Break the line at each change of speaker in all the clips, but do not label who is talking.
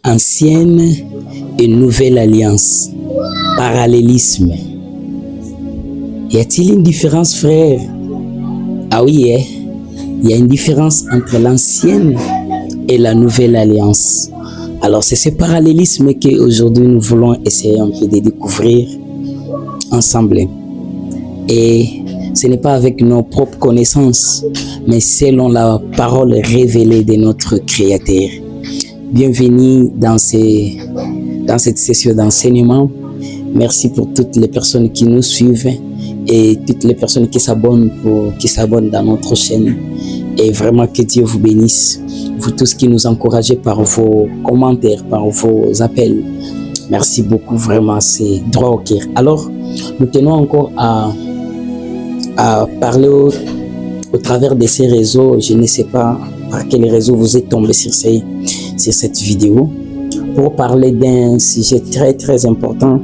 Ancienne et nouvelle alliance. Parallélisme. Y a-t-il une différence, frère? Ah oui, hein? Il y a une différence entre l'ancienne et la nouvelle alliance. Alors, c'est ce parallélisme qu'aujourd'hui nous voulons essayer un peu de découvrir ensemble. Et ce n'est pas avec nos propres connaissances, mais selon la parole révélée de notre Créateur. Bienvenue dans cette session d'enseignement. Merci pour toutes les personnes qui nous suivent et toutes les personnes qui s'abonnent dans notre chaîne. Et vraiment que Dieu vous bénisse. Vous tous qui nous encouragez par vos commentaires, par vos appels. Merci beaucoup, vraiment, c'est droit au cœur. Alors, nous tenons encore à parler au travers de ces réseaux. Je ne sais pas par quel réseau vous êtes tombé sur cette vidéo, pour parler d'un sujet très très important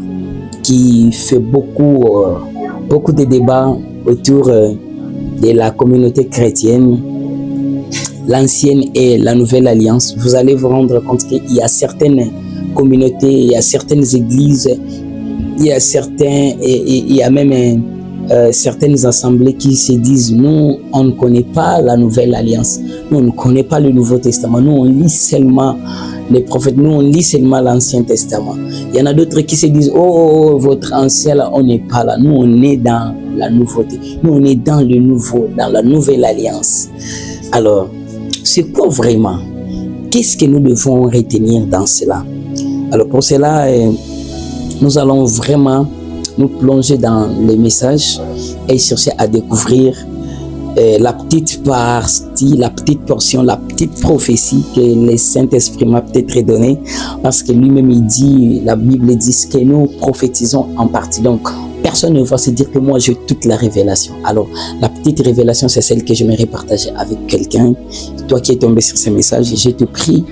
qui fait beaucoup de débats autour de la communauté chrétienne, l'ancienne et la nouvelle alliance. Vous allez vous rendre compte qu'il y a certaines communautés, il y a certaines églises, il y a même certaines assemblées qui se disent: nous, on ne connaît pas la nouvelle alliance, nous, on ne connaît pas le Nouveau Testament, nous, on lit seulement les prophètes, nous, on lit seulement l'Ancien Testament. Il y en a d'autres qui se disent: oh, votre ancien là, on n'est pas là, nous, on est dans la nouveauté, nous, on est dans le nouveau, dans la nouvelle alliance. Alors, c'est quoi vraiment? Qu'est-ce que nous devons retenir dans cela? Alors, pour cela, nous allons vraiment nous plonger dans les messages et chercher à découvrir la petite partie, la petite portion, la petite prophétie que le Saint-Esprit m'a peut-être donnée, parce que lui-même il dit, la Bible dit que nous prophétisons en partie. Donc, personne ne va se dire que moi j'ai toute la révélation. Alors, la petite révélation, c'est celle que j'aimerais partager avec quelqu'un. Toi qui es tombé sur ce message, je te prie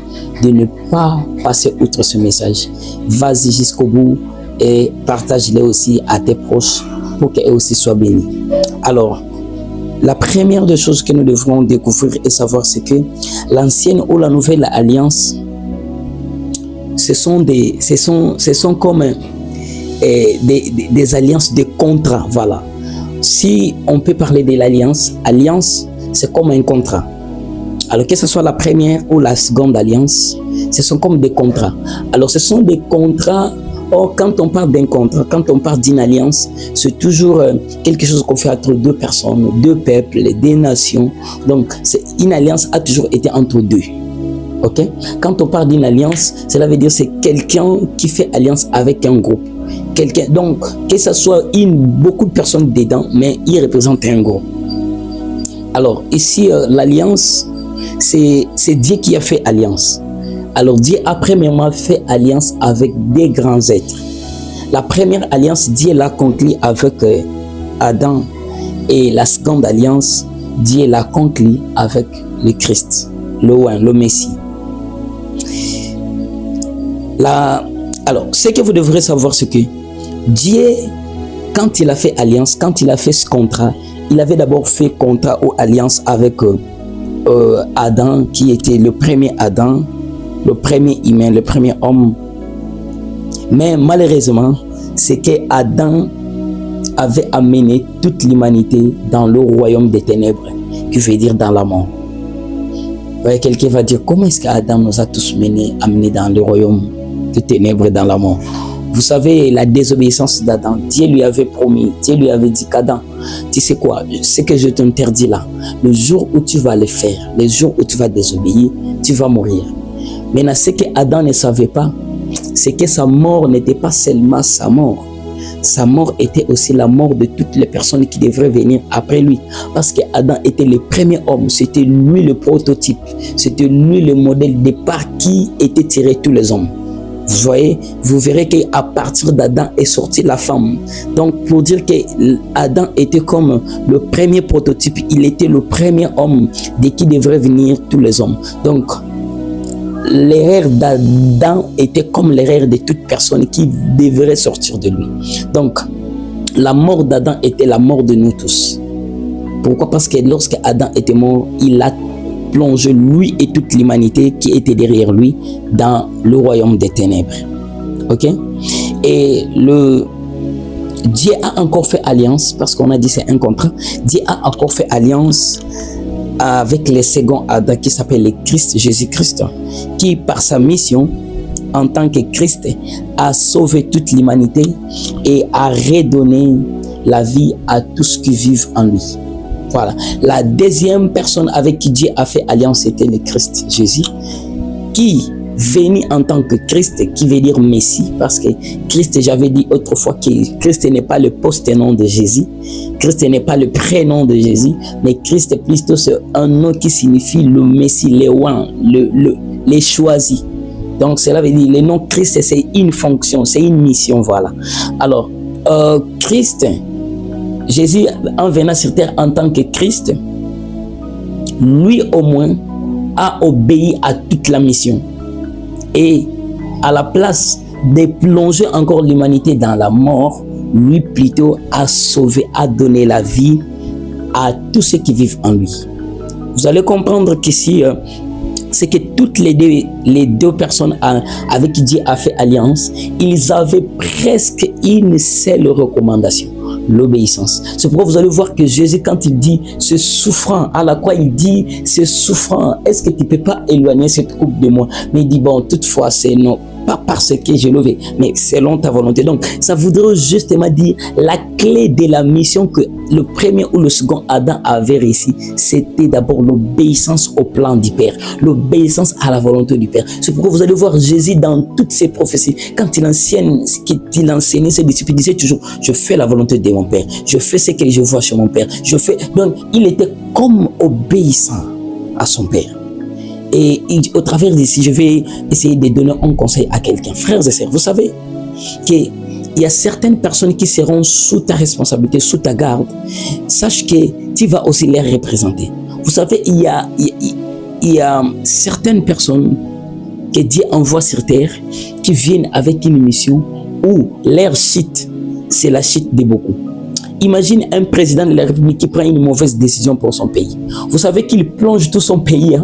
de ne pas passer outre ce message. Vas-y jusqu'au bout et partage-les aussi à tes proches pour qu'eux aussi soient bénis. Alors, la première des choses que nous devrons découvrir et savoir, c'est que l'ancienne ou la nouvelle alliance, ce sont comme des alliances de contrats. Voilà. Si on peut parler de alliance, c'est comme un contrat. Alors que ce soit la première ou la seconde alliance, ce sont comme des contrats. Alors ce sont des contrats. Or, quand on parle d'un contrat, quand on parle d'une alliance, c'est toujours quelque chose qu'on fait entre deux personnes, deux peuples, deux nations. Donc, une alliance a toujours été entre deux. Ok? Quand on parle d'une alliance, cela veut dire que c'est quelqu'un qui fait alliance avec un groupe. Donc, que ce soit beaucoup de personnes dedans, mais il représente un groupe. Alors, ici, l'alliance, c'est Dieu qui a fait alliance. Alors Dieu a premièrement fait alliance avec des grands êtres. La première alliance, Dieu l'a conclue avec Adam. Et la seconde alliance, Dieu l'a conclue avec le Christ, le Messie. Alors, ce que vous devrez savoir, c'est que Dieu, quand il a fait alliance, quand il a fait ce contrat, il avait d'abord fait contrat ou alliance avec Adam, qui était le premier Adam, le premier humain, le premier homme. Mais malheureusement, c'est que Adam avait amené toute l'humanité dans le royaume des ténèbres, qui veut dire dans la mort. Ouais, quelqu'un va dire: comment est-ce qu'Adam nous a tous amenés dans le royaume des ténèbres, dans la mort? Vous savez, la désobéissance d'Adam, Dieu lui avait promis, Dieu lui avait dit qu'Adam, tu sais quoi, ce que je t'interdis là, le jour où tu vas le faire, le jour où tu vas désobéir, tu vas mourir. Maintenant, ce que Adam ne savait pas, c'est que sa mort n'était pas seulement sa mort. Sa mort était aussi la mort de toutes les personnes qui devraient venir après lui. Parce que Adam était le premier homme, c'était lui le prototype, c'était lui le modèle de par qui étaient tirés tous les hommes. Vous voyez, vous verrez qu'à partir d'Adam est sortie la femme. Donc, pour dire que Adam était comme le premier prototype, il était le premier homme de qui devraient venir tous les hommes. Donc, l'erreur d'Adam était comme l'erreur de toute personne qui devrait sortir de lui. Donc, la mort d'Adam était la mort de nous tous. Pourquoi? Parce que lorsque Adam était mort, il a plongé lui et toute l'humanité qui était derrière lui dans le royaume des ténèbres. Ok? Et Dieu a encore fait alliance, parce qu'on a dit c'est un contrat. Dieu a encore fait alliance avec le second Adam qui s'appelle le Christ, Jésus-Christ, qui par sa mission en tant que Christ a sauvé toute l'humanité et a redonné la vie à tous ceux qui vivent en lui. Voilà. La deuxième personne avec qui Dieu a fait alliance, c'était le Christ, Jésus, qui venu en tant que Christ, qui veut dire Messie, parce que Christ, j'avais dit autrefois que Christ n'est pas le post-nom de Jésus, Christ n'est pas le prénom de Jésus, mais Christ plutôt c'est un nom qui signifie le Messie, le oint, les choisis. Donc cela veut dire le nom Christ, c'est une fonction, c'est une mission, voilà. Alors, Christ, Jésus en venant sur terre en tant que Christ, lui au moins a obéi à toute la mission. Et à la place de plonger encore l'humanité dans la mort, lui plutôt a sauvé, a donné la vie à tous ceux qui vivent en lui. Vous allez comprendre qu'ici, c'est que toutes les deux personnes avec qui Dieu a fait alliance, ils avaient presque une seule recommandation: l'obéissance. C'est pourquoi vous allez voir que Jésus, quand il dit ce souffrant, à la croix, il dit ce souffrant, est-ce que tu ne peux pas éloigner cette coupe de moi? Mais il dit bon, toutefois, c'est non, pas parce que je le veux, mais selon ta volonté. Donc, ça voudrait justement dire la clé de la mission que le premier ou le second Adam avait réussi, c'était d'abord l'obéissance au plan du Père, l'obéissance à la volonté du Père. C'est pourquoi vous allez voir Jésus dans toutes ses prophéties, quand il enseignait ses disciples, il disait toujours: je fais la volonté de mon Père, je fais ce que je vois chez mon Père, je fais. Donc, il était comme obéissant à son Père. Et au travers d'ici, je vais essayer de donner un conseil à quelqu'un. Frères et sœurs, vous savez qu'il y a certaines personnes qui seront sous ta responsabilité, sous ta garde. Sache que tu vas aussi les représenter. Vous savez, il y a certaines personnes que Dieu envoie sur terre qui viennent avec une mission où leur chute, c'est la chute de beaucoup. Imagine un président de la République qui prend une mauvaise décision pour son pays. Vous savez qu'il plonge tout son pays.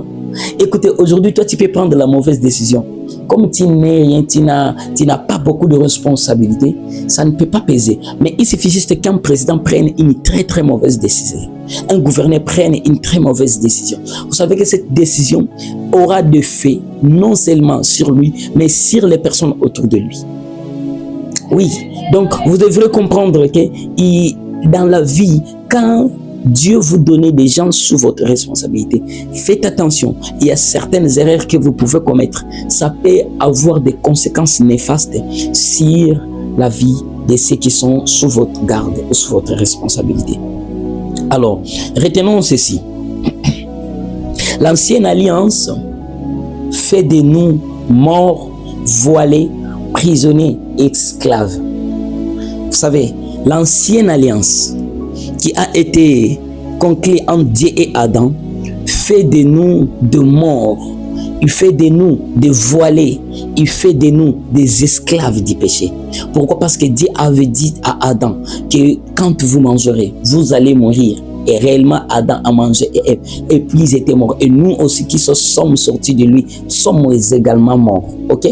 Écoutez, aujourd'hui, toi, tu peux prendre la mauvaise décision. Comme tu n'es rien, tu n'as pas beaucoup de responsabilités, ça ne peut pas peser. Mais il suffit juste qu'un président prenne une très très mauvaise décision. Un gouverneur prenne une très mauvaise décision. Vous savez que cette décision aura des faits non seulement sur lui, mais sur les personnes autour de lui. Oui, donc vous devrez comprendre que dans la vie, quand Dieu vous donne des gens sous votre responsabilité, faites attention. Il y a certaines erreurs que vous pouvez commettre. Ça peut avoir des conséquences néfastes sur la vie de ceux qui sont sous votre garde ou sous votre responsabilité. Alors, retenons ceci. L'ancienne alliance fait de nous morts, voilés, prisonniers, esclaves. Vous savez, l'ancienne alliance qui a été conclue entre Dieu et Adam fait de nous de morts, il fait de nous des voilés, il fait de nous des esclaves du péché. Pourquoi? Parce que Dieu avait dit à Adam que quand vous mangerez, vous allez mourir. Et réellement, Adam a mangé et puis ils étaient morts. Et nous aussi qui sommes sortis de lui, sommes également morts. Ok?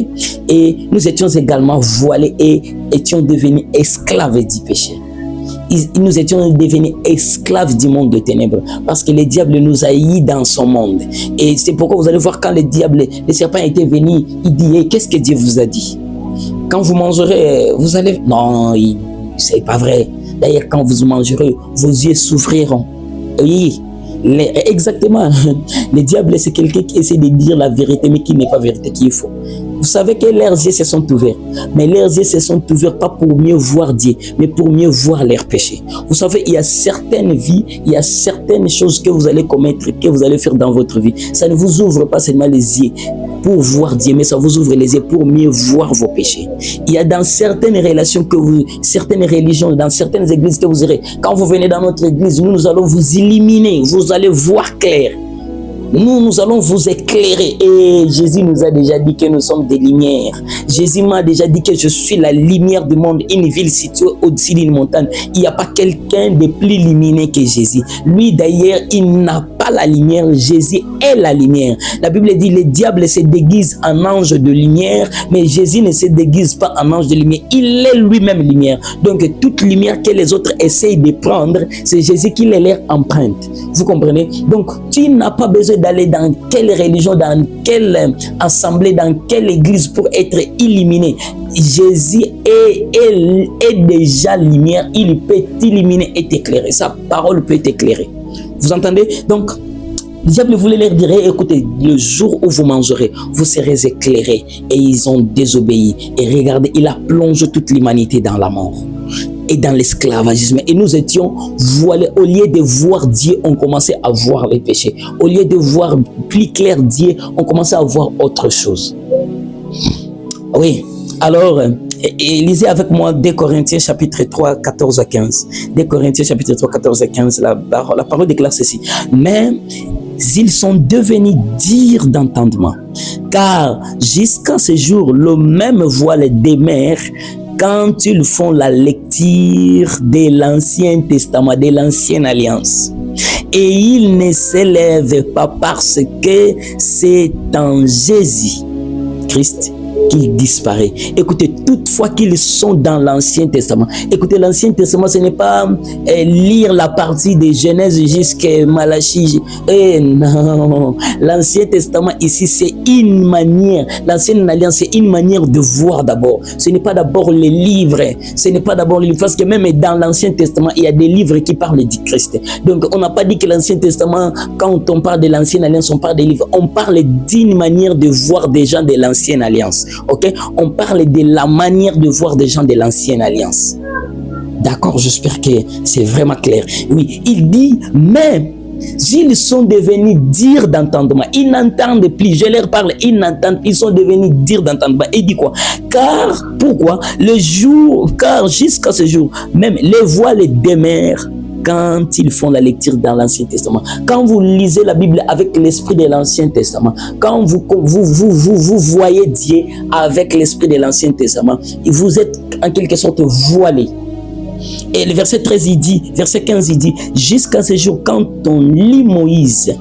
Et nous étions également voilés et étions devenus esclaves du péché. Nous étions devenus esclaves du monde de ténèbres parce que le diable nous a haïs dans son monde. Et c'est pourquoi vous allez voir quand le serpent était venu, il dit hey, qu'est-ce que Dieu vous a dit? Quand vous mangerez, vous allez... Non, c'est pas vrai. D'ailleurs, quand vous mangerez, vos yeux s'ouvriront. Oui, exactement. Le diable, c'est quelqu'un qui essaie de dire la vérité, mais qui n'est pas vérité, qui est faux. Vous savez que leurs yeux se sont ouverts. Mais leurs yeux se sont ouverts pas pour mieux voir Dieu, mais pour mieux voir leurs péchés. Vous savez, il y a certaines vies, il y a certaines choses que vous allez commettre, que vous allez faire dans votre vie. Ça ne vous ouvre pas seulement les yeux pour voir Dieu, mais ça vous ouvre les yeux pour mieux voir vos péchés. Il y a dans certaines relations certaines religions, dans certaines églises que vous aurez. Quand vous venez dans notre église, nous allons vous illuminer, vous allez voir clair. Nous allons vous éclairer. Et Jésus nous a déjà dit que nous sommes des lumières. Jésus m'a déjà dit que je suis la lumière du monde. Une ville située au-dessus d'une montagne. Il n'y a pas quelqu'un de plus lumineux que Jésus. Lui d'ailleurs, il n'a pas la lumière. Jésus est la lumière. La Bible dit, le diable se déguise en ange de lumière, mais Jésus ne se déguise pas en ange de lumière. Il est lui-même lumière. Donc toute lumière que les autres essayent de prendre, c'est Jésus qui les leur emprunte. Vous comprenez? Donc tu n'as pas besoin d'aller dans quelle religion, dans quelle assemblée, dans quelle église pour être illuminé. Jésus est déjà lumière. Il peut t'illuminer et t'éclairer. Sa parole peut t'éclairer. Vous entendez? Donc, le diable voulait leur dire, écoutez, le jour où vous mangerez, vous serez éclairés. Et ils ont désobéi. Et regardez, il a plongé toute l'humanité dans la mort et dans l'esclavagisme. Et nous étions voilés. Au lieu de voir Dieu, on commençait à voir les péchés. Au lieu de voir plus clair Dieu, on commençait à voir autre chose. Oui, alors, et lisez avec moi 2 Corinthiens chapitre 3, 14 à 15. 2 Corinthiens chapitre 3, 14 à 15, la parole déclare ceci. Mais ils sont devenus durs d'entendement, car jusqu'à ce jour, le même voile demeure quand ils font la lecture de l'Ancien Testament, de l'Ancienne Alliance. Et ils ne s'élèvent pas parce que c'est en Jésus-Christ qu'il disparaît. Écoutez, toutefois qu'ils sont dans l'Ancien Testament. Écoutez, l'Ancien Testament, ce n'est pas lire la partie de Genèse jusqu'à Malachie. Non, l'Ancien Testament ici, c'est une manière. L'Ancienne Alliance, c'est une manière de voir d'abord. Ce n'est pas d'abord les livres. Ce n'est pas d'abord les livres. Parce que même dans l'Ancien Testament, il y a des livres qui parlent du Christ. Donc, on n'a pas dit que l'Ancien Testament, quand on parle de l'Ancienne Alliance, on parle des livres. On parle d'une manière de voir des gens de l'Ancienne Alliance. Ok, on parle de la manière de voir des gens de l'Ancienne Alliance. D'accord, j'espère que c'est vraiment clair. Oui, il dit, mais ils sont devenus durs d'entendement. Ils n'entendent plus. Je leur parle, ils n'entendent plus. Ils sont devenus durs d'entendement. Il dit quoi? Car, pourquoi? Car jusqu'à ce jour, même les voiles demeurent quand ils font la lecture dans l'Ancien Testament. Quand vous lisez la Bible avec l'esprit de l'Ancien Testament, quand vous voyez Dieu avec l'esprit de l'Ancien Testament, vous êtes en quelque sorte voilé. Et le verset 13, il dit, verset 15, il dit, jusqu'à ce jour, quand on lit Moïse,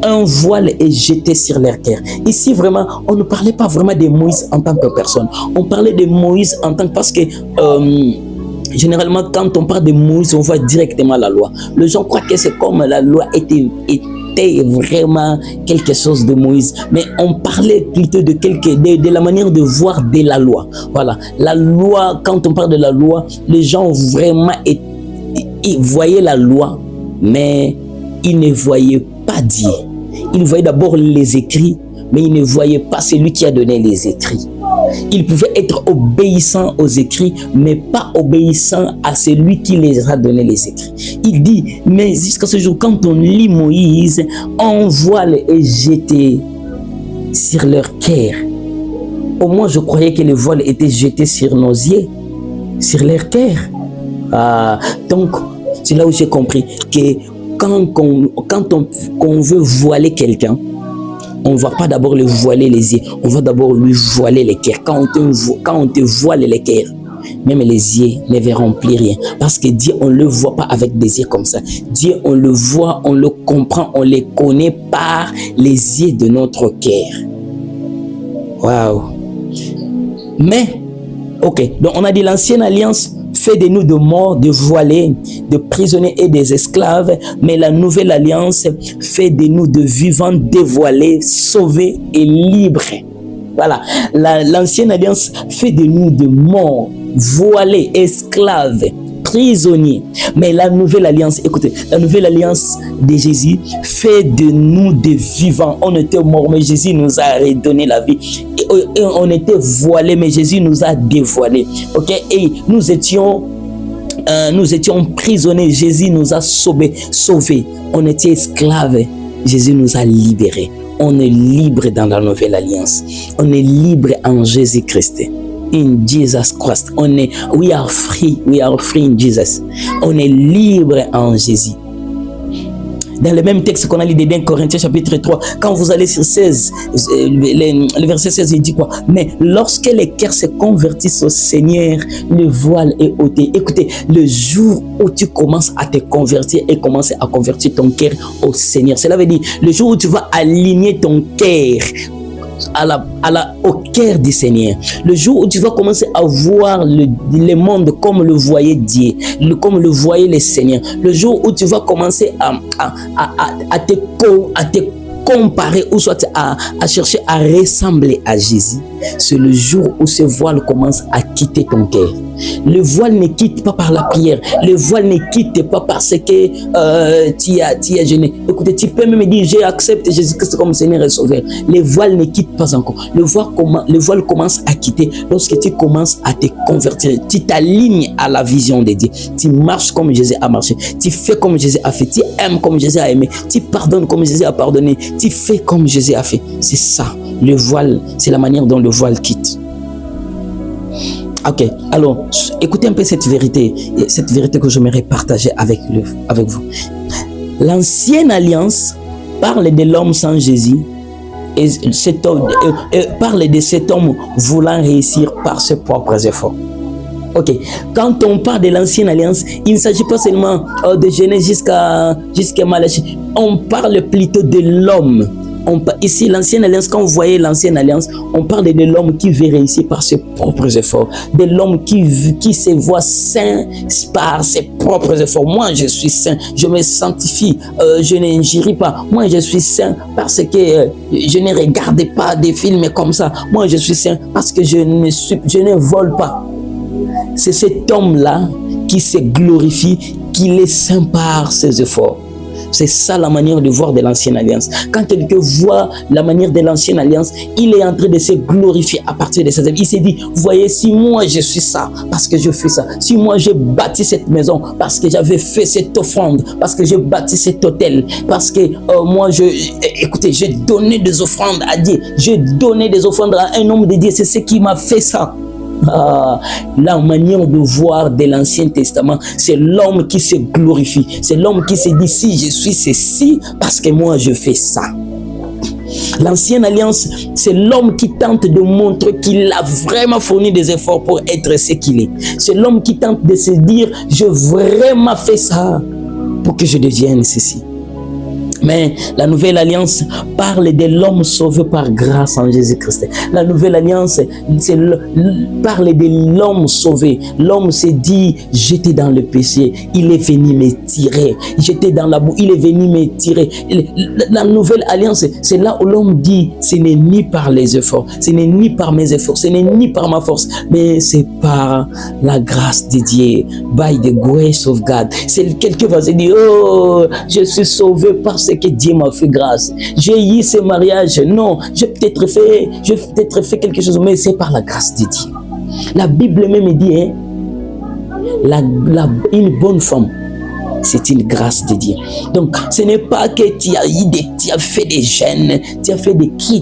un voile est jeté sur leur cœur. Ici, vraiment, on ne parlait pas vraiment de Moïse en tant que personne. On parlait de Moïse en tant que, parce que, généralement, quand on parle de Moïse, on voit directement la loi. Les gens croient que c'est comme la loi était vraiment quelque chose de Moïse. Mais on parlait plutôt de la manière de voir de la loi. Voilà. La loi, quand on parle de la loi, les gens vraiment ils voyaient la loi, mais ils ne voyaient pas Dieu. Ils voyaient d'abord les écrits, mais ils ne voyaient pas celui qui a donné les écrits. Ils pouvaient être obéissants aux écrits, mais pas obéissants à celui qui les a donné les écrits. Il dit, mais jusqu'à ce jour, quand on lit Moïse, un voile est jeté sur leur cœur. Au moins, je croyais que le voile était jeté sur nos yeux, sur leur cœur. Donc, c'est là où j'ai compris que quand on veut voiler quelqu'un, on ne va pas d'abord le voiler les yeux, on va d'abord lui voiler les cœurs. Quand on te voile les cœurs, même les yeux ne verront plus rien. Parce que Dieu, on ne le voit pas avec des yeux comme ça. Dieu, on le voit, on le comprend, on le connaît par les yeux de notre cœur. Waouh! Mais, ok, donc on a dit l'Ancienne Alliance fait de nous de morts, de voilés, de prisonniers et des esclaves, mais la Nouvelle Alliance fait de nous de vivants, dévoilés, sauvés et libres. Voilà, l'Ancienne Alliance fait de nous de morts, voilés, esclaves, prisonniers. Mais la Nouvelle Alliance, écoutez, la Nouvelle Alliance de Jésus fait de nous des vivants. On était morts, mais Jésus nous a redonné la vie. Et on était voilés, mais Jésus nous a dévoilés. Ok? Et nous étions prisonniers. Jésus nous a sauvés. On était esclaves. Jésus nous a libérés. On est libre dans la Nouvelle Alliance. On est libre en Jésus-Christ. In Jesus Christ. We are free in Jesus. On est libre en Jésus. Dans le même texte qu'on a lu de 1 Corinthiens chapitre 3, quand vous allez sur 16, le verset 16, il dit quoi? Mais lorsque les cœurs se convertissent au Seigneur, le voile est ôté. Écoutez, le jour où tu commences à te convertir et commencer à convertir ton cœur au Seigneur, cela veut dire le jour où tu vas aligner ton cœur au cœur du Seigneur, le jour où tu vas commencer à voir le monde comme le voyait Dieu, comme le voyait le Seigneur, le jour où tu vas commencer à te comparer ou soit à chercher à ressembler à Jésus, c'est le jour où ce voile commence à quitter ton cœur. Le voile ne quitte pas par la prière. Le voile ne quitte pas parce que tu as jeûné. Écoutez, tu peux même dire j'ai accepté Jésus-Christ comme Seigneur et Sauveur. Le voile ne quitte pas encore. Le voile commence à quitter lorsque tu commences à te convertir. Tu t'alignes à la vision de Dieu. Tu marches comme Jésus a marché. Tu fais comme Jésus a fait. Tu aimes comme Jésus a aimé. Tu pardonnes comme Jésus a pardonné. Tu fais comme Jésus a fait. C'est ça. Le voile, c'est la manière dont le voile quitte. Ok, alors, écoutez un peu cette vérité que j'aimerais partager avec vous. L'ancienne alliance parle de l'homme sans Jésus et parle de cet homme voulant réussir par ses propres efforts. Ok, quand on parle de l'ancienne alliance, il ne s'agit pas seulement de Genèse jusqu'à Malachie. On parle plutôt de l'homme. Ici, l'ancienne alliance, quand vous voyez l'ancienne alliance, on parle de l'homme qui veut réussir par ses propres efforts, de l'homme qui se voit saint par ses propres efforts. Moi, je suis saint, je me sanctifie, je n'injurie pas. Moi, je suis saint parce que je ne regarde pas des films comme ça. Moi, je suis saint parce que je ne vole pas. C'est cet homme-là qui se glorifie, qui est saint par ses efforts. C'est ça la manière de voir de l'ancienne alliance. Quand quelqu'un voit la manière de l'ancienne alliance, il est en train de se glorifier à partir de ses œuvres. Il s'est dit, voyez, si moi je suis ça, parce que je fais ça. Si moi j'ai bâti cette maison, parce que j'avais fait cette offrande, parce que j'ai bâti cet hôtel, parce que moi, écoutez, j'ai donné des offrandes à Dieu. J'ai donné des offrandes à un homme de Dieu. C'est ce qui m'a fait ça. La manière de voir de l'Ancien Testament, c'est l'homme qui se glorifie, c'est l'homme qui se dit si je suis ceci parce que moi je fais ça. L'ancienne alliance, c'est l'homme qui tente de montrer qu'il a vraiment fourni des efforts pour être ce qu'il est. C'est l'homme qui tente de se dire je vraiment fait ça pour que je devienne ceci. Mais la nouvelle alliance parle de l'homme sauvé par grâce en Jésus-Christ. La nouvelle alliance parle de l'homme sauvé. L'homme s'est dit, j'étais dans le péché, il est venu me tirer. J'étais dans la boue, il est venu me tirer. La nouvelle alliance, c'est là où l'homme dit, ce n'est ni par les efforts, ce n'est ni par mes efforts, ce n'est ni par ma force, mais c'est par la grâce de Dieu. By the grace of God. C'est quelqu'un va se dire, oh, je suis sauvé parce que Dieu m'a fait grâce. J'ai eu ce mariage. Non, j'ai peut-être fait quelque chose, mais c'est par la grâce de Dieu. La Bible même dit, hein, une bonne femme, c'est une grâce de Dieu. Donc, ce n'est pas que tu as fait des gènes, tu as fait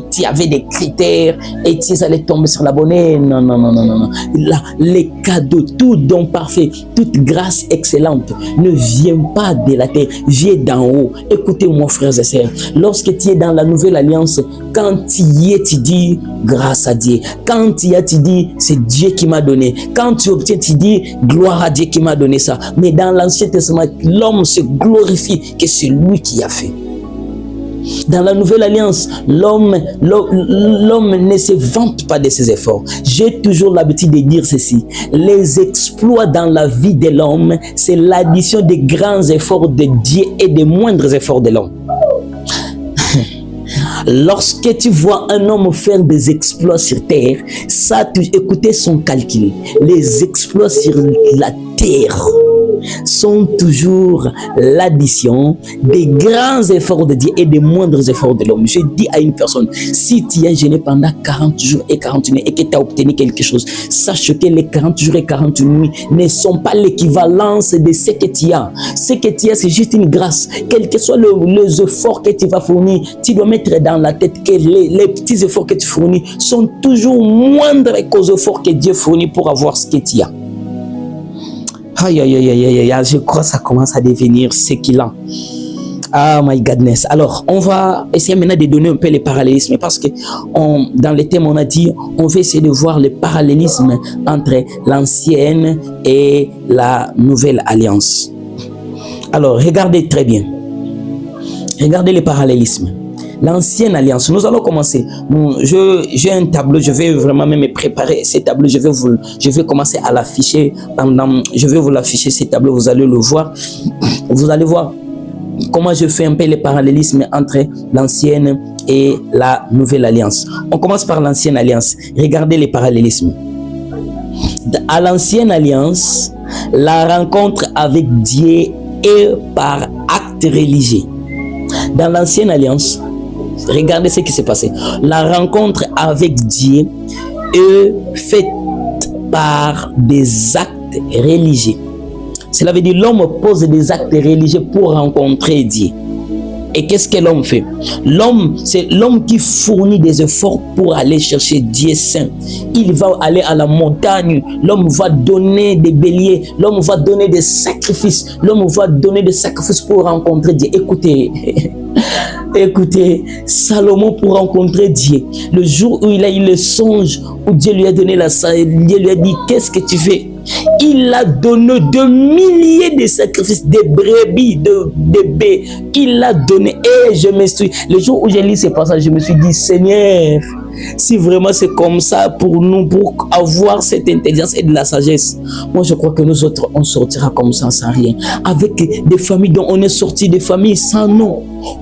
tu avais des critères et tu allais tomber sur la bonne. Non, non, non, non, non. Là, les cadeaux, tout don parfait, toute grâce excellente ne vient pas de la terre, vient d'en haut. Écoutez-moi, frères et sœurs, lorsque tu es dans la nouvelle alliance, quand tu y es, tu dis grâce à Dieu. Quand tu y es, tu dis c'est Dieu qui m'a donné. Quand tu obtiens, tu dis gloire à Dieu qui m'a donné ça. Mais dans l'Ancien Testament, l'homme se glorifie que c'est lui qui a fait. Dans la nouvelle alliance, l'homme ne se vante pas de ses efforts. J'ai toujours l'habitude de dire ceci. Les exploits dans la vie de l'homme, c'est l'addition des grands efforts de Dieu et des moindres efforts de l'homme. Lorsque tu vois un homme faire des exploits sur terre, ça, écoutez son calcul. Les exploits sur la terre sont toujours l'addition des grands efforts de Dieu et des moindres efforts de l'homme. Je dis à une personne, si tu as jeûné pendant 40 jours et 40 nuits et que tu as obtenu quelque chose, sache que les 40 jours et 40 nuits ne sont pas l'équivalence de ce que tu as. Ce que tu as, c'est juste une grâce. Quels que soient les efforts que tu vas fournir, tu dois mettre dans la tête que les petits efforts que tu fournis sont toujours moindres qu'aux efforts que Dieu fournit pour avoir ce que tu as. Aïe, aïe, aïe, aïe, aïe, je crois que ça commence à devenir ce qu'il a. Ah, my goodness. Alors, on va essayer maintenant de donner un peu les parallélismes parce que dans les thèmes, on a dit, on va essayer de voir les parallélismes entre l'ancienne et la nouvelle alliance. Alors, regardez très bien. Regardez les parallélismes. L'ancienne alliance, nous allons commencer. J'ai un tableau, je vais vraiment même préparer ces tableaux. Je vais commencer à l'afficher. Je vais vous l'afficher, ces tableaux, vous allez le voir. Vous allez voir comment je fais un peu les parallélismes entre l'ancienne et la nouvelle alliance. On commence par l'ancienne alliance. Regardez les parallélismes. À l'ancienne alliance, la rencontre avec Dieu est par acte religieux. Dans l'ancienne alliance, regardez ce qui s'est passé. La rencontre avec Dieu est faite par des actes religieux. Cela veut dire l'homme pose des actes religieux pour rencontrer Dieu. Et qu'est-ce que l'homme fait? L'homme, c'est l'homme qui fournit des efforts pour aller chercher Dieu saint. Il va aller à la montagne, l'homme va donner des béliers, l'homme va donner des sacrifices, l'homme va donner des sacrifices pour rencontrer Dieu. Écoutez, écoutez, Salomon pour rencontrer Dieu, le jour où il a eu le songe, où Dieu lui a donné Dieu lui a dit, qu'est-ce que tu fais? Il a donné de milliers de sacrifices, de brebis, de bébés. Il a donné. Et je me suis, le jour où j'ai lu ce passage, je me suis dit, Seigneur, si vraiment c'est comme ça pour nous, pour avoir cette intelligence et de la sagesse, moi je crois que nous autres, on sortira comme ça sans rien. Avec des familles dont on est sorti, des familles sans nom.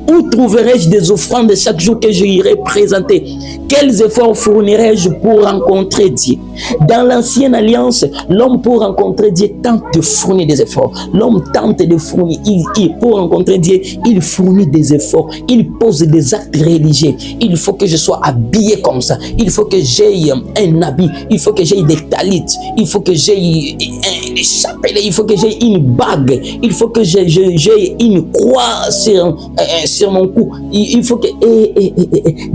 Où trouverai-je des offrandes chaque jour que je irai présenter? Quels efforts fournirai-je pour rencontrer Dieu? Dans l'ancienne alliance, l'homme pour rencontrer Dieu tente de fournir des efforts. L'homme tente de fournir, pour rencontrer Dieu, il fournit des efforts. Il pose des actes religieux. Il faut que je sois habillé comme ça. Il faut que j'aie un habit. Il faut que j'aie des talits. Il faut que j'aie un chapelet. Il faut que j'aie une bague. Il faut que j'aie une croix sur mon cou. Il faut que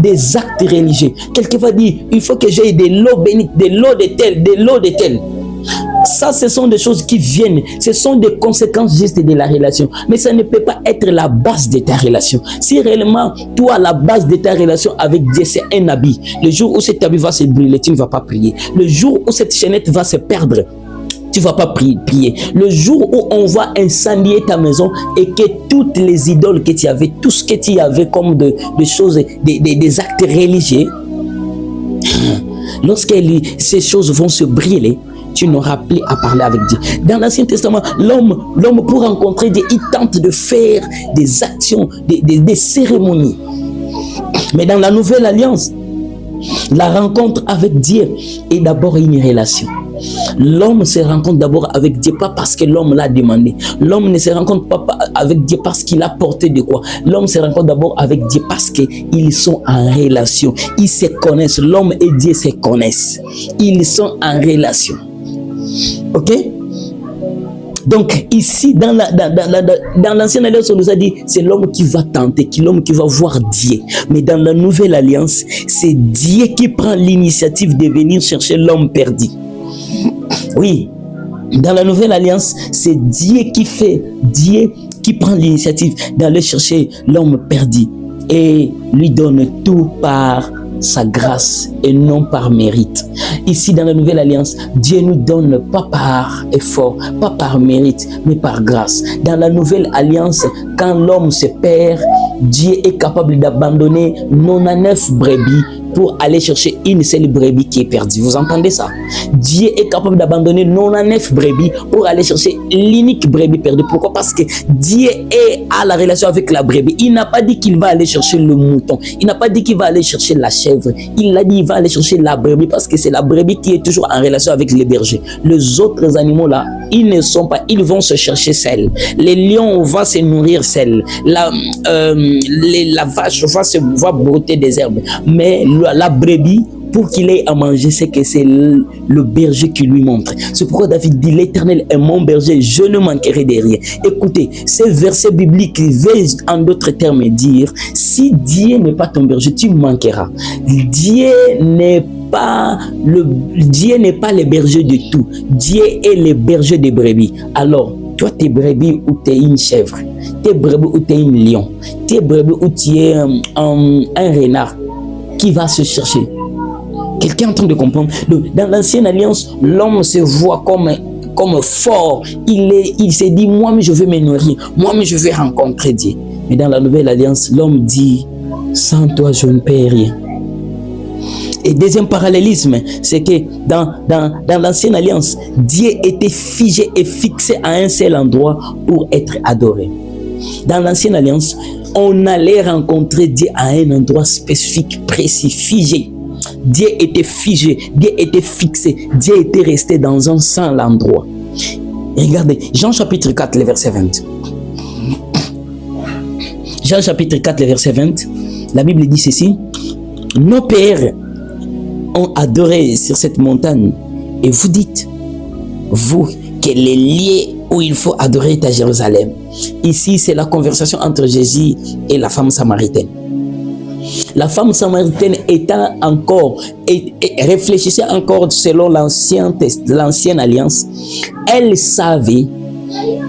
des actes religieux. Quelqu'un va dire, il faut que j'aie des lots bénites, des lots de tel, des lots de tel. Ça, ce sont des choses qui viennent. Ce sont des conséquences justes de la relation. Mais ça ne peut pas être la base de ta relation. Si réellement, toi, la base de ta relation avec Dieu, c'est un habit. Le jour où cet habit va se brûler, tu ne vas pas prier. Le jour où cette chaînette va se perdre, tu ne vas pas prier. Le jour où on va incendier ta maison et que toutes les idoles que tu avais, tout ce que tu avais comme de choses, des actes religieux, lorsque ces choses vont se brûler, tu n'auras plus à parler avec Dieu. Dans l'Ancien Testament, l'homme pour rencontrer Dieu, il tente de faire des actions, des cérémonies. Mais dans la Nouvelle Alliance, la rencontre avec Dieu est d'abord une relation. L'homme se rencontre d'abord avec Dieu, pas parce que l'homme l'a demandé. L'homme ne se rencontre pas avec Dieu parce qu'il a porté de quoi. L'homme se rencontre d'abord avec Dieu parce qu'ils sont en relation. Ils se connaissent. L'homme et Dieu se connaissent. Ils sont en relation. Ok? Donc ici, dans l'ancienne alliance, on nous a dit, c'est l'homme qui va tenter, l'homme qui va voir Dieu. Mais dans la nouvelle alliance, c'est Dieu qui prend l'initiative de venir chercher l'homme perdu. Oui, dans la nouvelle alliance, c'est Dieu qui prend l'initiative d'aller chercher l'homme perdu et lui donne tout par sa grâce et non par mérite. Ici, dans la nouvelle alliance, Dieu nous donne pas par effort, pas par mérite, mais par grâce. Dans la nouvelle alliance, quand l'homme se perd, Dieu est capable d'abandonner 99 brebis pour aller chercher une seule brebis qui est perdue. Vous entendez ça? Dieu est capable d'abandonner 99 brebis pour aller chercher l'unique brebis perdue. Pourquoi? Parce que Dieu est à la relation avec la brebis. Il n'a pas dit qu'il va aller chercher le mouton. Il n'a pas dit qu'il va aller chercher la chèvre. Il a dit qu'il va aller chercher la brebis parce que c'est la brebis qui est toujours en relation avec les bergers. Les autres animaux là, ils ne sont pas, ils vont se chercher seuls. Les lions vont se nourrir seuls. La vache va brouter des herbes. Mais la brebis, pour qu'il ait à manger, c'est que c'est le berger qui lui montre. C'est pourquoi David dit, l'Éternel est mon berger, je ne manquerai de rien. Écoutez, ces versets bibliques veulent en d'autres termes dire, si Dieu n'est pas ton berger, tu manqueras. Dieu n'est pas le berger de tout. Dieu est le berger des brebis. Alors, Toi, t'es brebis ou t'es une chèvre. T'es brebis ou t'es un lion. T'es brebis ou tu es un renard qui va se chercher. Quelqu'un est en train de comprendre. Donc, dans l'ancienne alliance, l'homme se voit comme fort. Il s'est dit, moi, je vais me nourrir. Moi, je vais rencontrer Dieu. Mais dans la nouvelle alliance, l'homme dit, sans toi, je ne peux rien. Et deuxième parallélisme, c'est que dans l'ancienne alliance, Dieu était figé et fixé à un seul endroit pour être adoré. Dans l'ancienne alliance, on allait rencontrer Dieu à un endroit spécifique, précis, figé. Dieu était figé, Dieu était fixé, Dieu était resté dans un seul endroit. Et regardez, Jean chapitre 4, le verset 20. Jean chapitre 4, le verset 20, la Bible dit ceci. Nos pères ont adoré sur cette montagne. Et vous dites, vous, que les lieux où il faut adorer est à Jérusalem. Ici, c'est la conversation entre Jésus et la femme samaritaine. La femme samaritaine étant encore, et réfléchissait encore selon l'ancienne alliance, elle savait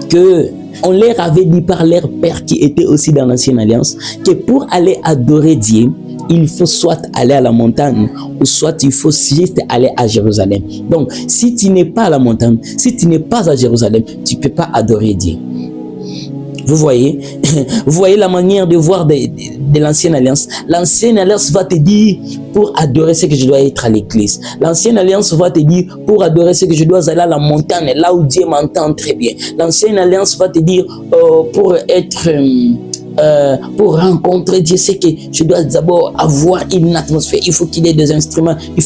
que on leur avait dit par leur père qui était aussi dans l'ancienne alliance que pour aller adorer Dieu, il faut soit aller à la montagne ou soit il faut juste aller à Jérusalem. Donc, si tu n'es pas à la montagne, si tu n'es pas à Jérusalem, tu ne peux pas adorer Dieu. Vous voyez la manière de voir de l'ancienne alliance. L'ancienne alliance va te dire, pour adorer ce que je dois être à l'église. L'ancienne alliance va te dire, pour adorer ce que je dois aller à la montagne, là où Dieu m'entend très bien. L'ancienne alliance va te dire, pour rencontrer Dieu, c'est que je dois d'abord avoir une atmosphère. Il faut qu'il y ait des instruments. Il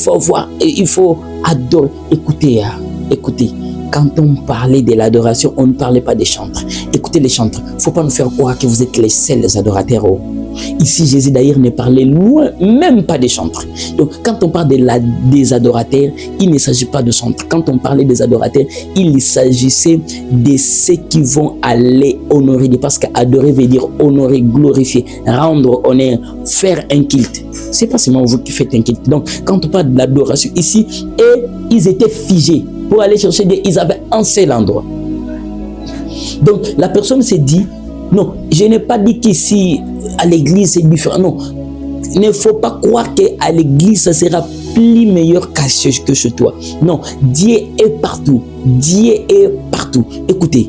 faut adorer. Écoutez. Quand on parlait de l'adoration, on ne parlait pas des chantres. Écoutez les chantres, il ne faut pas nous faire croire que vous êtes les seuls adorateurs. Ici, Jésus d'ailleurs ne parlait loin, même pas des chantres. Donc, quand on parle des adorateurs, il ne s'agit pas de chantres. Quand on parlait des adorateurs, il s'agissait de ceux qui vont aller honorer Dieu. Parce qu'adorer veut dire honorer, glorifier, rendre honneur, faire un culte. C'est pas seulement vous qui faites un culte. Donc, quand on parle de l'adoration ici, ils étaient figés. Pour aller chercher Dieu, ils avaient un seul endroit. Donc, la personne s'est dit, non, je n'ai pas dit qu'ici, à l'église, c'est différent. Non, il ne faut pas croire qu'à l'église, ça sera plus meilleur que chez toi. Non, Dieu est partout. Dieu est partout. Écoutez,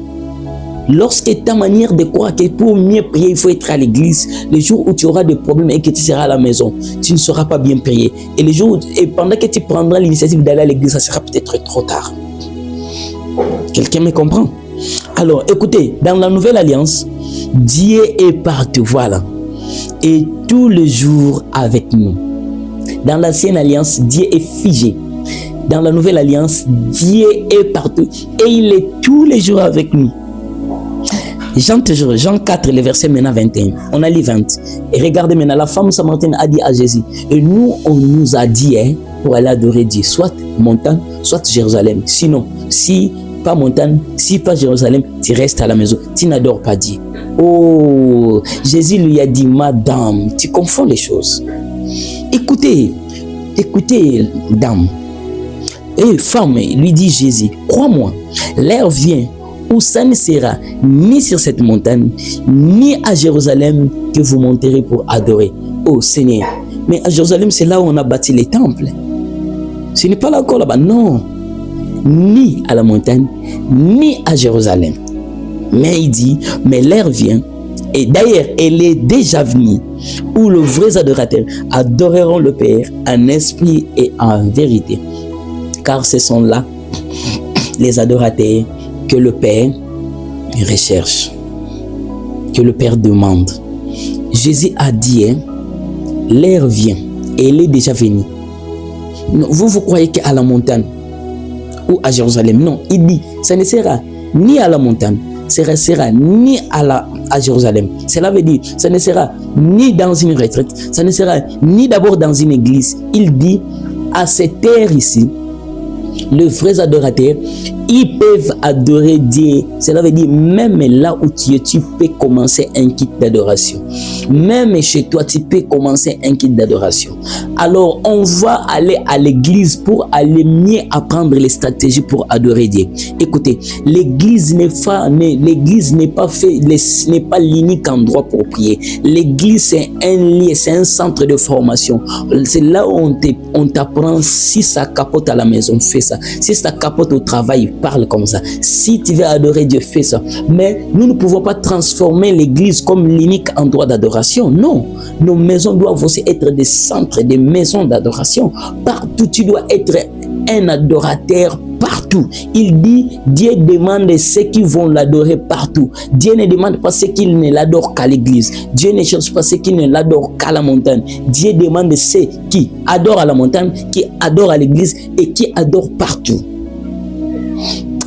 lorsque ta manière de croire que pour mieux prier, il faut être à l'église, les jours où tu auras des problèmes et que tu seras à la maison, tu ne seras pas bien prié. Et pendant que tu prendras l'initiative d'aller à l'église, ça sera peut-être trop tard. Quelqu'un me comprend? Alors, écoutez, dans la nouvelle alliance, Dieu est partout, voilà. Et tous les jours avec nous. Dans l'ancienne alliance, Dieu est figé. Dans la nouvelle alliance, Dieu est partout. Et il est tous les jours avec nous. Jean 4, le verset maintenant 21. On a lu 20. Et regardez maintenant, la femme samaritaine a dit à Jésus, et nous, on nous a dit, pour aller adorer Dieu, soit montagne, soit Jérusalem. Sinon, si pas montagne, si pas Jérusalem, tu restes à la maison, tu n'adores pas Dieu. Oh, Jésus lui a dit, madame, tu confonds les choses. Écoutez, dame. Et femme, lui dit Jésus, crois-moi, l'heure vient où ça ne sera ni sur cette montagne, ni à Jérusalem que vous monterez pour adorer. Oh Seigneur, mais à Jérusalem, c'est là où on a bâti les temples. Ce n'est pas là encore là-bas, non. Ni à la montagne, ni à Jérusalem. Mais il dit, mais l'heure vient, et d'ailleurs, elle est déjà venue, où les vrais adorateurs adoreront le Père en esprit et en vérité. Car ce sont là les adorateurs que le Père recherche, que le Père demande. Jésus a dit, l'heure vient, et elle est déjà venue. Vous croyez qu'à la montagne ou à Jérusalem? Non, il dit, ça ne sera ni à la montagne, ça ne sera ni à Jérusalem. Cela veut dire, ça ne sera ni dans une retraite, ça ne sera ni d'abord dans une église. Il dit, à cette heure ici, les vrais adorateurs, ils peuvent adorer Dieu. Cela veut dire, même là où tu es, tu peux commencer un kit d'adoration. Même chez toi, tu peux commencer un kit d'adoration. Alors, on va aller à l'église pour aller mieux apprendre les stratégies pour adorer Dieu. Écoutez, l'église n'est pas l'unique endroit pour prier. L'église, c'est un lieu, c'est un centre de formation. C'est là où on t'apprend. Si ça capote à la maison, fais ça. Si ça capote au travail, parle comme ça. Si tu veux adorer Dieu, fais ça. Mais nous ne pouvons pas transformer l'église comme l'unique endroit d'adoration. Non. Nos maisons doivent aussi être des centres, des maisons d'adoration. Partout, tu dois être un adorateur partout. Il dit, Dieu demande ceux qui vont l'adorer partout. Dieu ne demande pas ceux qui ne l'adorent qu'à l'église. Dieu ne cherche pas ceux qui ne l'adorent qu'à la montagne. Dieu demande ceux qui adorent à la montagne, qui adorent à l'église et qui adorent partout.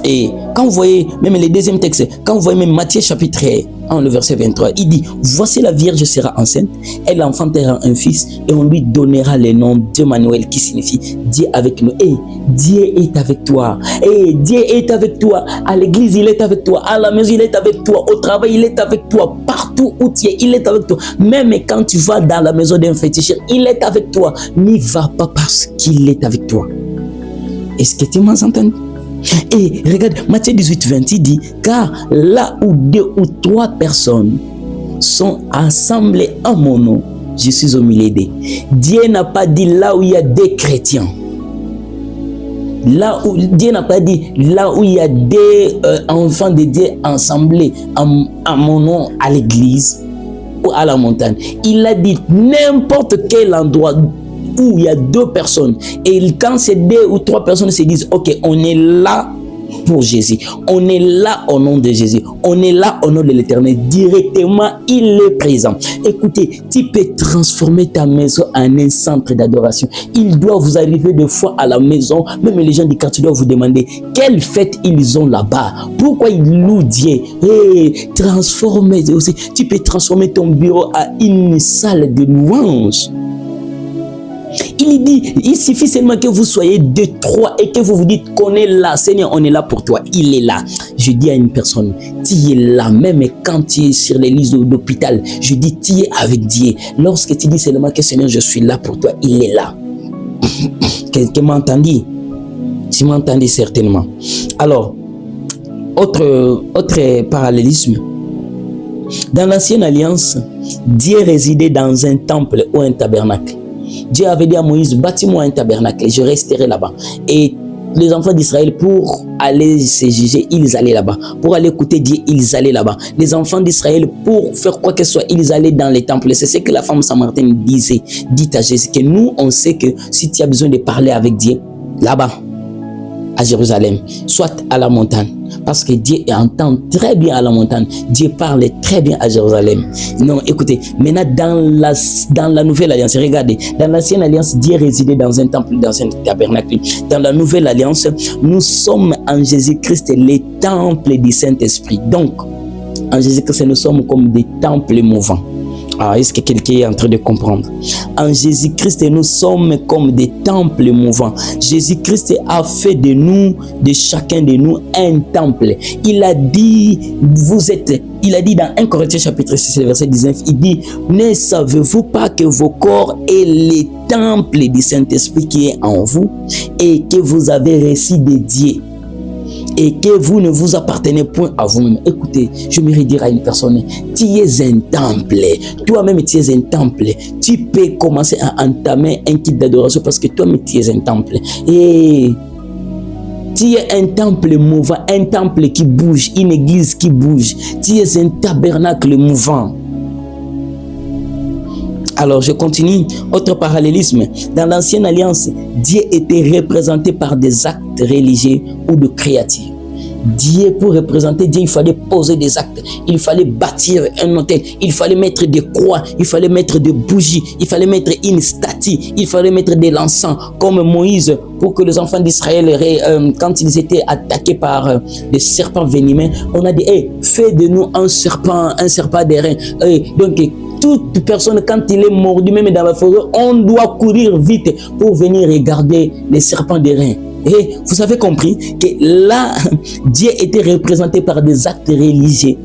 Et quand vous voyez même le deuxième texte, quand vous voyez même Matthieu chapitre 1, le verset 23, il dit, voici la Vierge sera enceinte, elle enfantera un fils et on lui donnera le nom d'Emmanuel qui signifie Dieu avec nous. Et Dieu est avec toi. Et Dieu est avec toi. À l'église, il est avec toi. À la maison, il est avec toi. Au travail, il est avec toi. Partout où tu es, il est avec toi. Même quand tu vas dans la maison d'un féticheur, il est avec toi. N'y va pas parce qu'il est avec toi. Est-ce que tu m'as entendu? Et regarde, Matthieu 18, 20, il dit, car là où 2 ou 3 personnes sont assemblées en mon nom, je suis au milieu d'eux. Dieu n'a pas dit là où il y a des chrétiens. Dieu n'a pas dit là où il y a des enfants de Dieu assemblés à mon nom à l'église ou à la montagne. Il a dit n'importe quel endroit où il y a 2 personnes. Et quand ces 2 ou 3 personnes se disent, ok, on est là pour Jésus. On est là au nom de Jésus. On est là au nom de l'Éternel. Directement, il est présent. Écoutez, tu peux transformer ta maison en un centre d'adoration. Il doit vous arriver des fois à la maison, même les gens du quartier doivent vous demander quelle fête ils ont là-bas. Pourquoi ils louent Dieu? Et transformer aussi. Tu peux transformer ton bureau à une salle de louange. Il dit, il suffit seulement que vous soyez 2, 3 et que vous vous dites qu'on est là. Seigneur, on est là pour toi. Il est là. Je dis à une personne, tu es là. Même quand tu es sur les lits d'hôpital, je dis, tu es avec Dieu. Lorsque tu dis seulement que Seigneur, je suis là pour toi, il est là. Quelqu'un m'a entendu? Tu m'entendais certainement. Alors, autre parallélisme. Dans l'ancienne alliance, Dieu résidait dans un temple ou un tabernacle. Dieu avait dit à Moïse, bâtis-moi un tabernacle et je resterai là-bas. Et les enfants d'Israël, pour aller se juger, ils allaient là-bas. Pour aller écouter Dieu, ils allaient là-bas. Les enfants d'Israël, pour faire quoi que ce soit, ils allaient dans les temples. C'est ce que la femme samaritaine disait. Dit à Jésus que nous, on sait que si tu as besoin de parler avec Dieu, là-bas, à Jérusalem, soit à la montagne. Parce que Dieu entend très bien à la montagne. Dieu parle très bien à Jérusalem. Non, écoutez, maintenant dans la nouvelle alliance, regardez, dans l'ancienne alliance, Dieu résidait dans un temple, dans un tabernacle. Dans la nouvelle alliance, nous sommes en Jésus-Christ les temples du Saint-Esprit. Donc, en Jésus-Christ, nous sommes comme des temples mouvants. Ah, est-ce que quelqu'un est en train de comprendre? En Jésus-Christ, nous sommes comme des temples mouvants. Jésus-Christ a fait de nous, de chacun de nous, un temple. Il a dit dans 1 Corinthiens chapitre 6, verset 19, il dit, ne savez-vous pas que vos corps est les temples du Saint-Esprit qui est en vous et que vous avez reçu de Dieu? Et que vous ne vous appartenez point à vous-même. Écoutez, je me redire à une personne, tu es un temple. Toi-même, tu es un temple. Tu peux commencer à entamer un kit d'adoration parce que toi-même, tu es un temple. Et tu es un temple mouvant, un temple qui bouge, une église qui bouge. Tu es un tabernacle mouvant. Alors, je continue. Autre parallélisme. Dans l'ancienne alliance, Dieu était représenté par des actes religieux ou de créatures. Dieu, pour représenter Dieu, il fallait poser des actes. Il fallait bâtir un autel. Il fallait mettre des croix. Il fallait mettre des bougies. Il fallait mettre une statue. Il fallait mettre de l'encens. Comme Moïse, pour que les enfants d'Israël, quand ils étaient attaqués par des serpents venimeux, on a dit, hey, fais de nous un serpent d'airain. Donc, toute personne, quand il est mordu, même dans la forêt, on doit courir vite pour venir regarder les serpents d'airain. Et vous avez compris que là, Dieu était représenté par des actes religieux,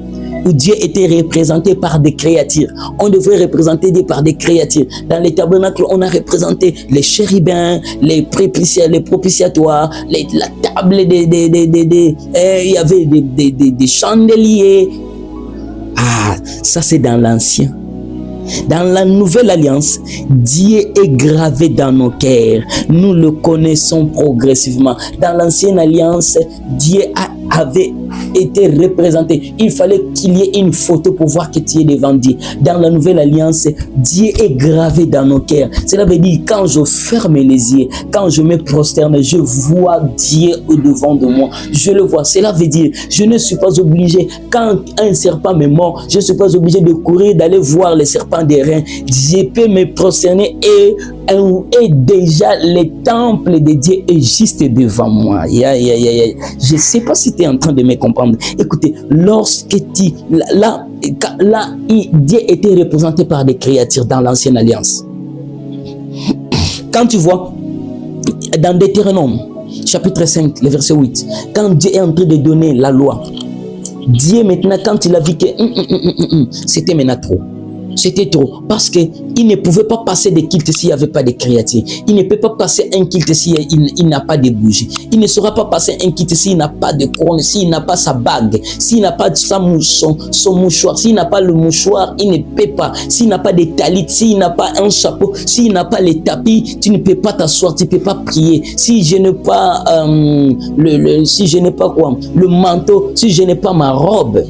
où Dieu était représenté par des créatures. On devrait représenter Dieu par des créatures. Dans les tabernacles, on a représenté les chérubins, les propitiatoires, la table, il y avait des chandeliers. Ah, ça c'est dans l'ancien. Dans la nouvelle alliance, Dieu est gravé dans nos cœurs. Nous le connaissons progressivement. Dans l'ancienne alliance, Dieu avait été représenté. Il fallait qu'il y ait une photo pour voir que tu es devant Dieu. Dans la nouvelle alliance, Dieu est gravé dans nos cœurs. Cela veut dire quand je ferme les yeux, quand je me prosterne, je vois Dieu au-devant de moi. Je le vois. Cela veut dire je ne suis pas obligé, quand un serpent me mord, je ne suis pas obligé de courir, d'aller voir les serpents des reins. Je peux me prosterner et déjà le temple de Dieu est juste devant moi. Je ne sais pas si tu es en train de me comprendre. Écoutez, lorsque là, Dieu était représenté par des créatures dans l'ancienne alliance. Quand tu vois dans Deutéronome chapitre 5, le verset 8, quand Dieu est en train de donner la loi, Dieu maintenant, quand il a vu que c'était maintenant trop. C'était trop, parce qu'il ne pouvait pas passer des cultes s'il n'y avait pas de créatures. Il ne peut pas passer un culte s'il n'a pas de bougies. Il ne saura pas passer un culte s'il n'a pas de couronne, s'il n'a pas sa bague, s'il n'a pas son mouchoir. S'il n'a pas le mouchoir, il ne peut pas. S'il n'a pas de talit, s'il n'a pas un chapeau, s'il n'a pas les tapis, tu ne peux pas t'asseoir, tu ne peux pas prier. Si je n'ai pas si je n'ai pas quoi, le manteau, si je n'ai pas ma robe,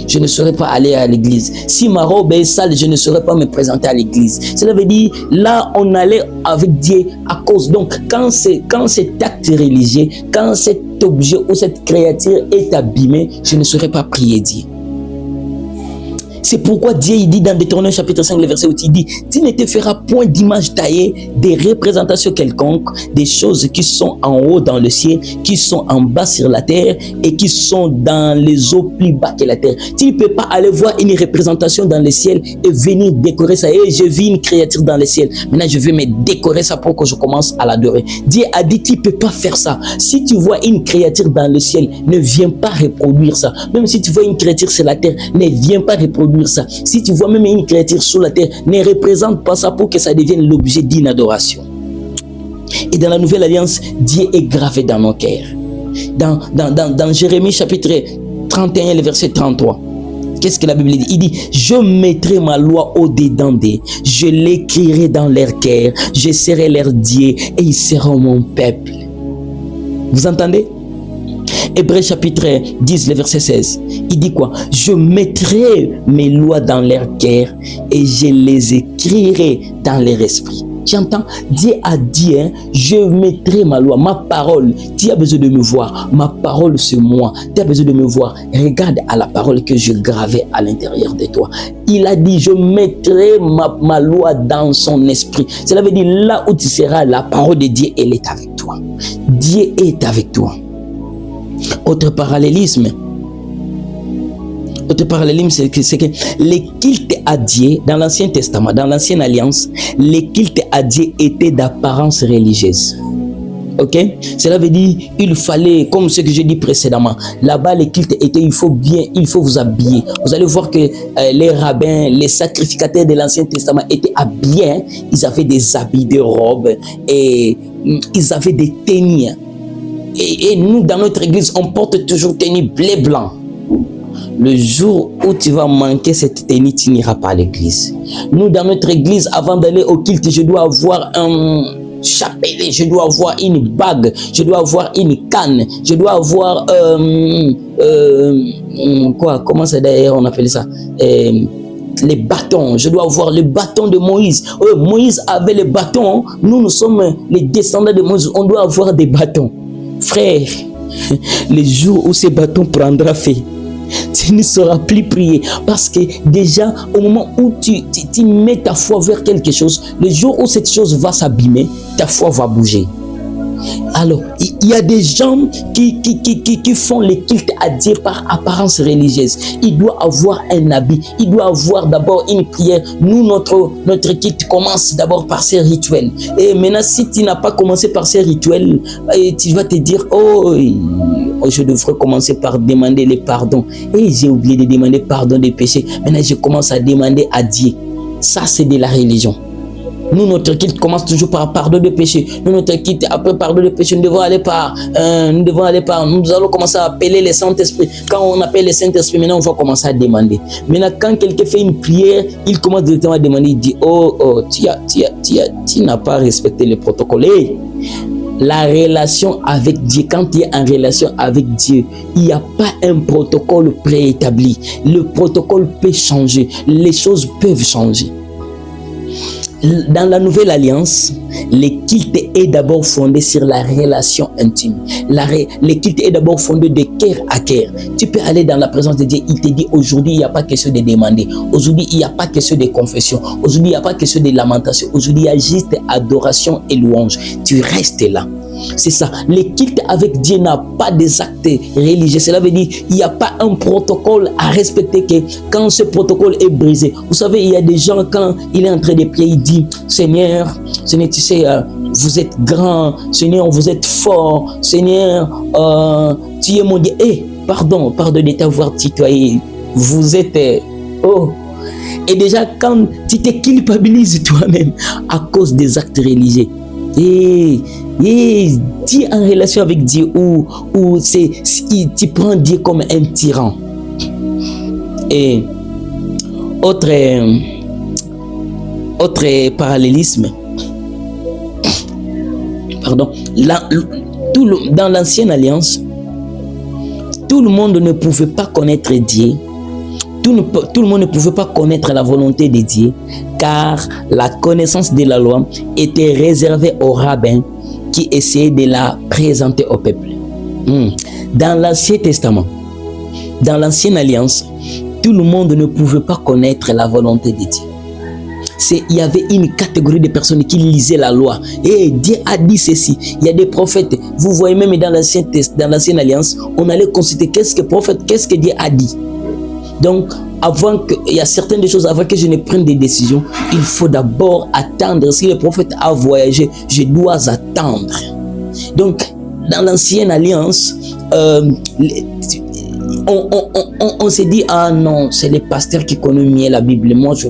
je ne saurais pas aller à l'église. Si ma robe est sale, je ne saurais pas me présenter à l'église. Cela veut dire, là, on allait avec Dieu à cause. Donc, quand cet acte religieux, quand cet objet ou cette créature est abîmée, je ne saurais pas prier Dieu. C'est pourquoi Dieu il dit dans Deutéronome chapitre 5, le verset où il dit « Tu ne te feras point d'image taillée, des représentations quelconques, des choses qui sont en haut dans le ciel, qui sont en bas sur la terre et qui sont dans les eaux plus bas que la terre. » Tu ne peux pas aller voir une représentation dans le ciel et venir décorer ça. Et je vis une créature dans le ciel. Maintenant, je vais me décorer ça pour que je commence à l'adorer. Dieu a dit « Tu ne peux pas faire ça. Si tu vois une créature dans le ciel, ne viens pas reproduire ça. Même si tu vois une créature sur la terre, ne viens pas reproduire ça. Si tu vois même une créature sur la terre, ne représente pas ça pour que ça devienne l'objet d'une adoration. » Et dans la nouvelle alliance, Dieu est gravé dans nos cœurs. Dans Jérémie chapitre 31, le verset 33, qu'est-ce que la Bible dit? Il dit « Je mettrai ma loi au-dedans d'eux, je l'écrirai dans leur cœur, je serai leur Dieu et ils seront mon peuple. » Vous entendez? Hébreux chapitre 10, le verset 16, il dit quoi? « Je mettrai mes lois dans leur cœur et je les écrirai dans leur esprit. » Tu entends? Dieu a dit, hein, je mettrai ma loi, ma parole. Tu as besoin de me voir. Ma parole, c'est moi. Tu as besoin de me voir. Regarde à la parole que je gravais à l'intérieur de toi. Il a dit, je mettrai ma loi dans son esprit. Cela veut dire, là où tu seras, la parole de Dieu, elle est avec toi. Dieu est avec toi. Autre parallélisme, c'est que les cultes à Dieu, dans l'Ancien Testament, dans l'Ancienne Alliance, les cultes à Dieu étaient d'apparence religieuse. Ok? Cela veut dire, il fallait, comme ce que j'ai dit précédemment, là-bas les cultes étaient, il faut vous habiller. Vous allez voir que les rabbins, les sacrificateurs de l'Ancien Testament étaient habillés. Ils avaient des habits de robes et ils avaient des tenues. Et nous, dans notre église, on porte toujours tenue bleu-blanc. Le jour où tu vas manquer cette tenue, tu n'iras pas à l'église. Nous, dans notre église, avant d'aller au culte, je dois avoir un chapelet, je dois avoir une bague, je dois avoir une canne, je dois avoir comment c'est d'ailleurs on appelle ça, les bâtons. Je dois avoir le bâton de Moïse. Moïse avait le bâton. Nous sommes les descendants de Moïse. On doit avoir des bâtons. Frère, le jour où ces bâtons prendra fait, tu ne sauras plus prier, parce que déjà au moment où tu mets ta foi vers quelque chose, le jour où cette chose va s'abîmer, ta foi va bouger. Alors, il y a des gens qui font le culte à Dieu par apparence religieuse. Il doit avoir un habit, il doit avoir d'abord une prière. Nous, notre culte commence d'abord par ces rituels. Et maintenant, si tu n'as pas commencé par ces rituels, tu vas te dire, oh, je devrais commencer par demander le pardon. Et j'ai oublié de demander pardon des péchés. Maintenant, je commence à demander à Dieu. Ça, c'est de la religion. Nous, notre culte commence toujours par pardon de péché. Nous, notre culte, après pardon de péché, nous allons commencer à appeler le Saint-Esprit. Quand on appelle le Saint-Esprit, maintenant, on va commencer à demander. Maintenant, quand quelqu'un fait une prière, il commence directement à demander, il dit, tu n'as pas respecté le protocole. Hey, la relation avec Dieu, quand tu es en relation avec Dieu, il n'y a pas un protocole préétabli. Le protocole peut changer. Les choses peuvent changer. Dans la nouvelle alliance, le culte est d'abord fondé sur la relation intime. Le culte est d'abord fondé de cœur à cœur. Tu peux aller dans la présence de Dieu, il te dit aujourd'hui il n'y a pas question de demander. Aujourd'hui il n'y a pas question de confession. Aujourd'hui il n'y a pas question de lamentation. Aujourd'hui il y a juste adoration et louange. Tu restes là. C'est ça. Le culte avec Dieu n'a pas des actes religieux. Cela veut dire qu'il n'y a pas un protocole à respecter que quand ce protocole est brisé. Vous savez, il y a des gens, quand il est en train de prier, il dit, Seigneur, tu sais, vous êtes grand. Seigneur, vous êtes fort. Seigneur, tu es mon Dieu. Pardon de t'avoir tutoyé. Vous êtes... Et déjà, quand tu te culpabilises toi-même à cause des actes religieux, tu es en relation avec Dieu ou tu prends Dieu comme un tyran. Et autre parallélisme, dans l'ancienne alliance, tout le monde ne pouvait pas connaître Dieu. Tout le monde ne pouvait pas connaître la volonté de Dieu, car la connaissance de la loi était réservée aux rabbins qui essayaient de la présenter au peuple. Dans l'Ancien Testament, dans l'Ancienne Alliance, tout le monde ne pouvait pas connaître la volonté de Dieu. Il y avait une catégorie de personnes qui lisaient la loi. Et Dieu a dit ceci. Il y a des prophètes. Vous voyez même dans l'Ancienne Alliance, on allait consulter qu'est-ce que Dieu a dit. Donc, il y a certaines choses, avant que je ne prenne des décisions, il faut d'abord attendre. Si le prophète a voyagé, je dois attendre. Donc, dans l'ancienne alliance, on s'est dit, ah non, c'est les pasteurs qui connaissent mieux la Bible. Moi, je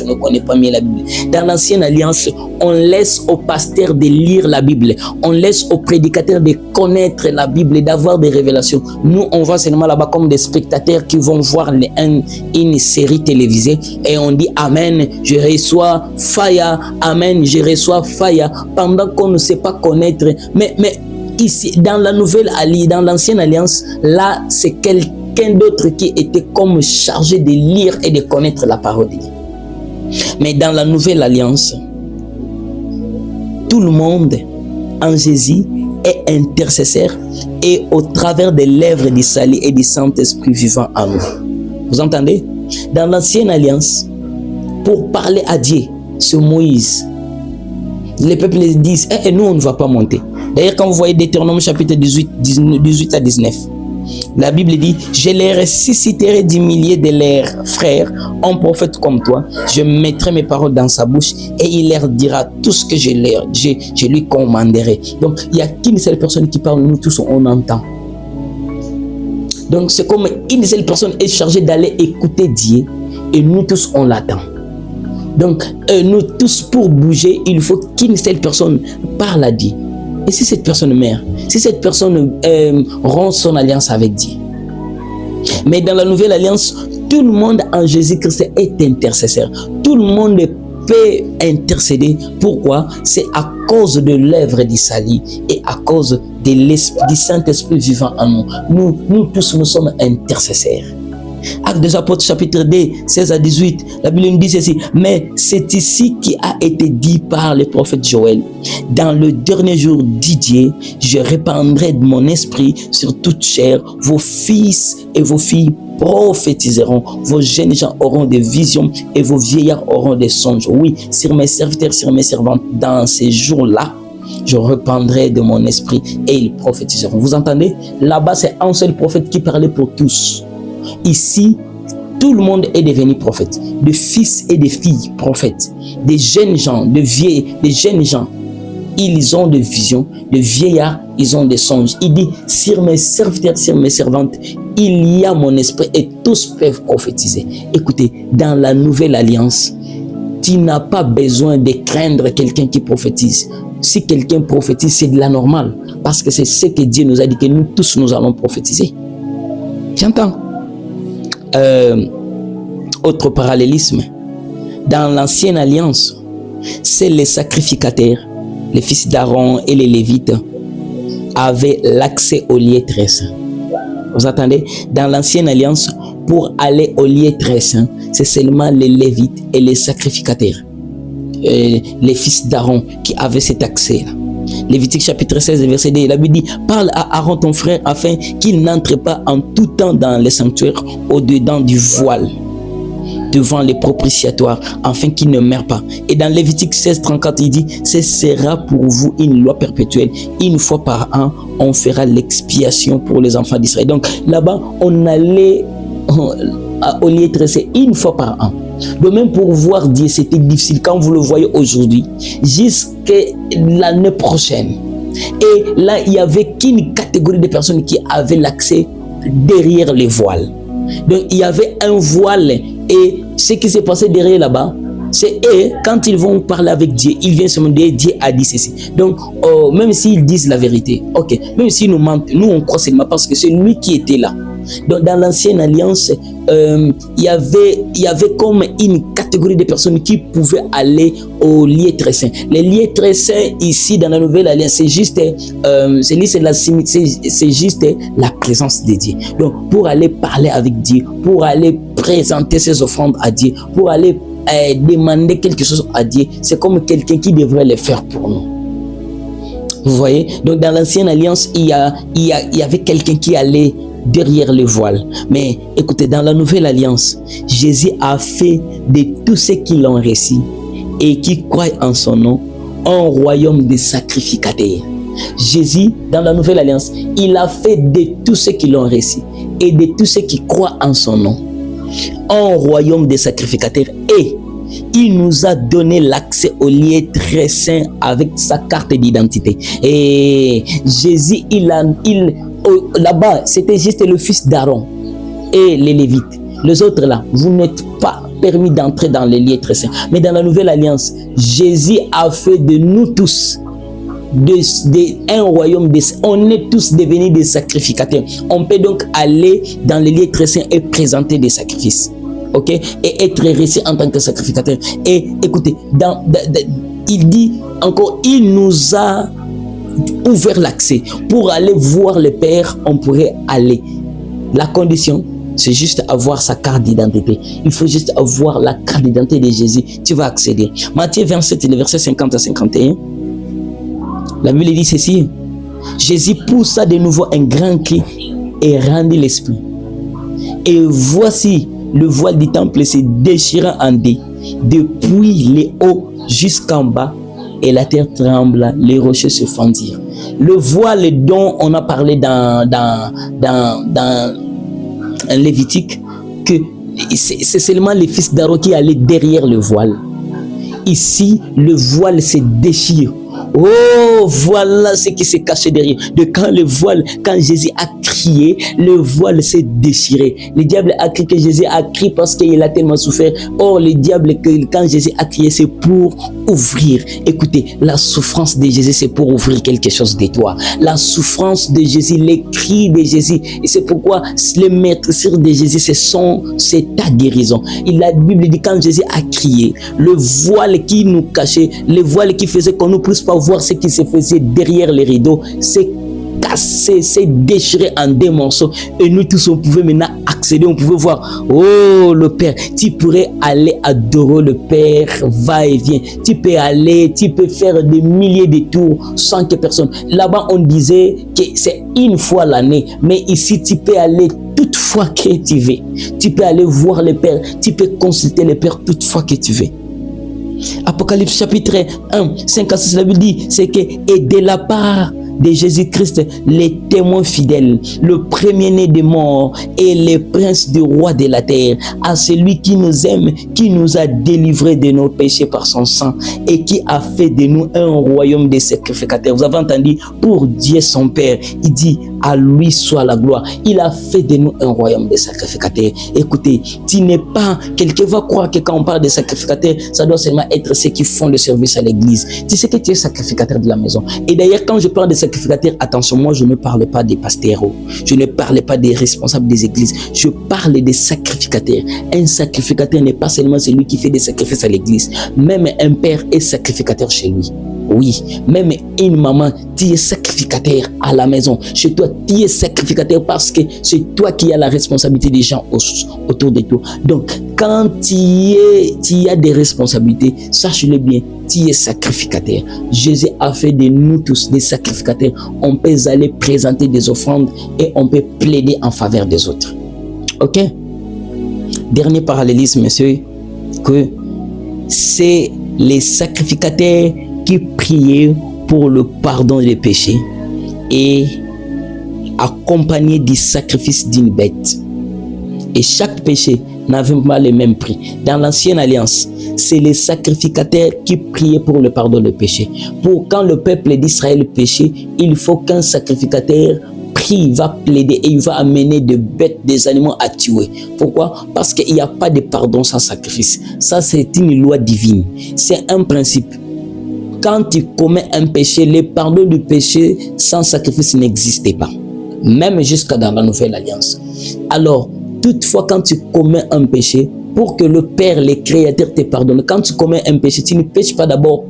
ne connais pas mieux la Bible. Dans l'ancienne alliance, on laisse aux pasteurs de lire la Bible. On laisse aux prédicateurs de connaître la Bible et d'avoir des révélations. Nous, on va seulement là-bas comme des spectateurs qui vont voir une série télévisée et on dit, Amen, je reçois Faya. Amen, je reçois Faya. Pendant qu'on ne sait pas connaître. Mais ici, dans la nouvelle alliance, dans l'ancienne alliance, là, c'est quelqu'un d'autre qui était comme chargé de lire et de connaître la parole de Dieu. Mais dans la nouvelle alliance, tout le monde en Jésus est intercesseur et au travers de l'œuvre du salut et du Saint-Esprit vivant en nous. Vous entendez? Dans l'ancienne alliance, pour parler à Dieu, c'est Moïse. Les peuples disent, nous on ne va pas monter. D'ailleurs, quand vous voyez Deutéronome chapitre 18 à 19, la Bible dit, je les ressusciterai du milieu de leurs frères, un prophète comme toi. Je mettrai mes paroles dans sa bouche et il leur dira tout ce que je lui commanderai. Donc, il n'y a qu'une seule personne qui parle, nous tous on entend. Donc, c'est comme une seule personne est chargée d'aller écouter Dieu et nous tous on l'attend. Donc, nous tous pour bouger, il faut qu'une seule personne parle à Dieu. Et si cette personne meurt, si cette personne rompt son alliance avec Dieu. Mais dans la nouvelle alliance, tout le monde en Jésus-Christ est intercesseur. Tout le monde peut intercéder. Pourquoi? C'est à cause de l'œuvre du salut et à cause du Saint-Esprit vivant en nous. Nous tous, nous sommes intercesseurs. Actes des Apôtres, chapitre 2, 16 à 18, la Bible nous dit ceci. Mais c'est ici qui a été dit par le prophète Joël. Dans le dernier jour, dit Dieu, je répandrai de mon esprit sur toute chair. Vos fils et vos filles prophétiseront. Vos jeunes gens auront des visions et vos vieillards auront des songes. Oui, sur mes serviteurs, sur mes servantes, dans ces jours-là, je reprendrai de mon esprit et ils prophétiseront. Vous entendez? Là-bas, c'est un seul prophète qui parlait pour tous. Ici, tout le monde est devenu prophète. Des fils et des filles prophètes. Des jeunes gens, des jeunes gens. Ils ont des visions. Des vieillards, ils ont des songes. Il dit, sur mes serviteurs, sur mes servantes, il y a mon esprit et tous peuvent prophétiser. Écoutez, dans la nouvelle alliance, tu n'as pas besoin de craindre quelqu'un qui prophétise. Si quelqu'un prophétise, c'est de la normale. Parce que c'est ce que Dieu nous a dit, que nous tous, nous allons prophétiser. Tu entends? Autre parallélisme. Dans l'ancienne alliance, c'est les sacrificateurs, les fils d'Aaron et les Lévites avaient l'accès au lieu très saint. Vous entendez? Dans l'ancienne alliance, pour aller au lieu très saint, c'est seulement les Lévites et les sacrificateurs, les fils d'Aaron qui avaient cet accès-là. Lévitique chapitre 16, verset 2, la Bible dit, parle à Aaron ton frère afin qu'il n'entre pas en tout temps dans les sanctuaires au-dedans du voile, devant les propitiatoires, afin qu'il ne meure pas. Et dans Lévitique 16, 34, il dit, ce sera pour vous une loi perpétuelle. Une fois par an, on fera l'expiation pour les enfants d'Israël. Donc là-bas, on allait au lieu très saint une fois par an. De même pour voir Dieu, c'était difficile quand vous le voyez aujourd'hui, jusqu'à l'année prochaine. Et là, il n'y avait qu'une catégorie de personnes qui avaient l'accès derrière les voiles. Donc, il y avait un voile et ce qui s'est passé derrière là-bas, c'est eux, quand ils vont parler avec Dieu, ils viennent se demander, Dieu a dit ceci. Donc, même s'ils disent la vérité, ok, même s'ils nous mentent, nous on croit seulement parce que c'est lui qui était là. Donc, dans l'ancienne alliance, il y avait comme une catégorie de personnes qui pouvaient aller au lieu très saint. Les lieux très saints ici dans la nouvelle alliance, c'est juste la présence de Dieu. Donc, pour aller parler avec Dieu, pour aller présenter ses offrandes à Dieu, pour aller demander quelque chose à Dieu, c'est comme quelqu'un qui devrait le faire pour nous. Vous voyez? Donc, dans l'ancienne alliance, il y avait quelqu'un qui allait derrière le voile. Mais écoutez, dans la nouvelle alliance, Jésus a fait de tous ceux qui l'ont reçu et qui croient en son nom un royaume de sacrificateurs. Jésus, dans la nouvelle alliance, il a fait de tous ceux qui l'ont reçu et de tous ceux qui croient en son nom un royaume de sacrificateurs, et il nous a donné l'accès au lieu très saint avec sa carte d'identité. Et Jésus, là-bas, c'était juste le fils d'Aaron et les Lévites. Les autres là, vous n'êtes pas permis d'entrer dans les lieux très saints. Mais dans la nouvelle alliance, Jésus a fait de nous tous un royaume on est tous devenus des sacrificateurs. On peut donc aller dans les lieux très saints et présenter des sacrifices, ok, et être reçu en tant que sacrificateur. Et écoutez, il dit encore, il nous a ouvert l'accès pour aller voir le Père. On pourrait aller. La condition, c'est juste avoir sa carte d'identité. Il faut juste avoir la carte d'identité de Jésus. Tu vas accéder. Matthieu 27, le verset 50 à 51. La Bible dit ceci. Jésus poussa de nouveau un grand cri et rendit l'esprit. Et voici le voile du temple se déchira en deux, depuis les hauts jusqu'en bas, et la terre trembla, les rochers se fendirent. Le voile dont on a parlé dans Lévitique, que c'est seulement les fils d'Aaron qui allaient derrière le voile. Ici, le voile se déchire. Oh, voilà ce qui s'est caché derrière. Quand Jésus a crié, le voile s'est déchiré. Le diable a crié que Jésus a crié parce qu'il a tellement souffert. Or, le diable, quand Jésus a crié, c'est pour ouvrir. Écoutez, la souffrance de Jésus, c'est pour ouvrir quelque chose de toi. La souffrance de Jésus, les cris de Jésus. Et c'est pourquoi les maîtresses de Jésus, c'est ta guérison. La Bible dit, quand Jésus a crié, le voile qui nous cachait, le voile qui faisait qu'on ne puisse pas voir ce qui se faisait derrière les rideaux, c'est cassé, c'est déchiré en deux morceaux, et nous tous on pouvait maintenant accéder, on pouvait voir, oh le Père. Tu pourrais aller adorer le Père, va et vient, tu peux aller, tu peux faire des milliers de tours sans que personne. Là-bas on disait que c'est une fois l'année, mais ici tu peux aller toute fois que tu veux, tu peux aller voir le Père, tu peux consulter le Père toute fois que tu veux. Apocalypse chapitre 1, 5 à 6, la Bible dit, c'est que, et de la part de Jésus-Christ, les témoins fidèles, le premier-né des morts et les princes du roi de la terre, à celui qui nous aime, qui nous a délivrés de nos péchés par son sang et qui a fait de nous un royaume de sacrificateurs. Vous avez entendu, pour Dieu son Père, il dit, à lui soit la gloire. Il a fait de nous un royaume de sacrificateurs. Écoutez, tu n'es pas, quelqu'un va croire que quand on parle de sacrificateurs, ça doit seulement être ceux qui font le service à l'église. Tu sais que tu es sacrificateur de la maison. Et d'ailleurs, quand je parle de sacrificateur, attention, moi je ne parle pas des pasteurs, je ne parle pas des responsables des églises, je parle des sacrificateurs. Un sacrificateur n'est pas seulement celui qui fait des sacrifices à l'église, même un père est sacrificateur chez lui. Oui, même une maman, tu es sacrificateur à la maison. Chez toi, tu es sacrificateur parce que c'est toi qui as la responsabilité des gens autour de toi. Donc, quand tu as des responsabilités, sache-le bien, tu es sacrificateur. Jésus a fait de nous tous des sacrificateurs. On peut aller présenter des offrandes et on peut plaider en faveur des autres. Ok? Dernier parallélisme, monsieur, que c'est les sacrificateurs qui priaient pour le pardon des péchés et accompagné du sacrifice d'une bête. Et chaque péché n'avait pas le même prix. Dans l'ancienne alliance, c'est les sacrificateurs qui priaient pour le pardon des péchés. Pour quand le peuple d'Israël péchait, il faut qu'un sacrificateur prie, va plaider et il va amener des bêtes, des animaux à tuer. Pourquoi? Parce qu'il n'y a pas de pardon sans sacrifice. Ça, c'est une loi divine. C'est un principe. Quand tu commets un péché, le pardon du péché sans sacrifice n'existait pas. Même jusqu'à dans la nouvelle alliance. Alors, toutefois, quand tu commets un péché, pour que le Père, le Créateur te pardonne, quand tu commets un péché, tu ne pêches pas d'abord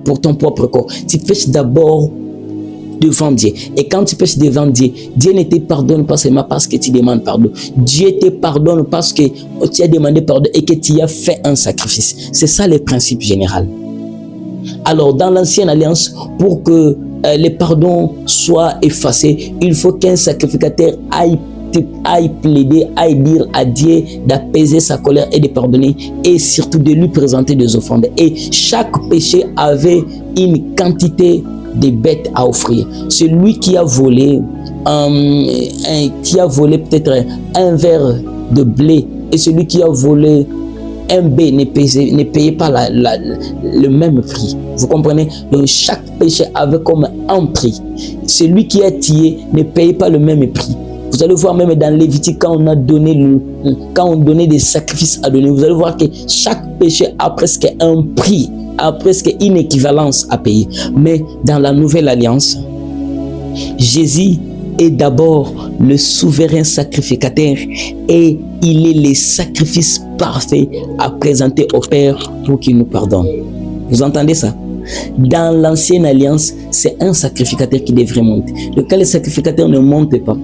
pour ton propre corps. Tu pêches d'abord devant Dieu. Et quand tu pêches devant Dieu, Dieu ne te pardonne pas seulement parce que tu demandes pardon. Dieu te pardonne parce que tu as demandé pardon et que tu as fait un sacrifice. C'est ça le principe général. Alors, dans l'ancienne alliance, pour que les pardons soient effacés, il faut qu'un sacrificateur aille plaider, aille dire à Dieu d'apaiser sa colère et de pardonner et surtout de lui présenter des offrandes. Et chaque péché avait une quantité de bêtes à offrir. Celui qui a volé, peut-être un verre de blé et celui qui a volé un bé ne payait pas le même prix. Vous comprenez? Donc chaque péché avait comme un prix. Celui qui a tué ne payait pas le même prix. Vous allez voir même dans Lévitique, quand on donnait des sacrifices à donner, vous allez voir que chaque péché a presque un prix, a presque une équivalence à payer. Mais dans la nouvelle alliance, Jésus est d'abord le souverain sacrificateur et il est le sacrifice parfait à présenter au Père pour qu'il nous pardonne. Vous entendez ça? Dans l'ancienne alliance, c'est un sacrificateur qui devrait monter. Donc quand le sacrificateur ne monte pas,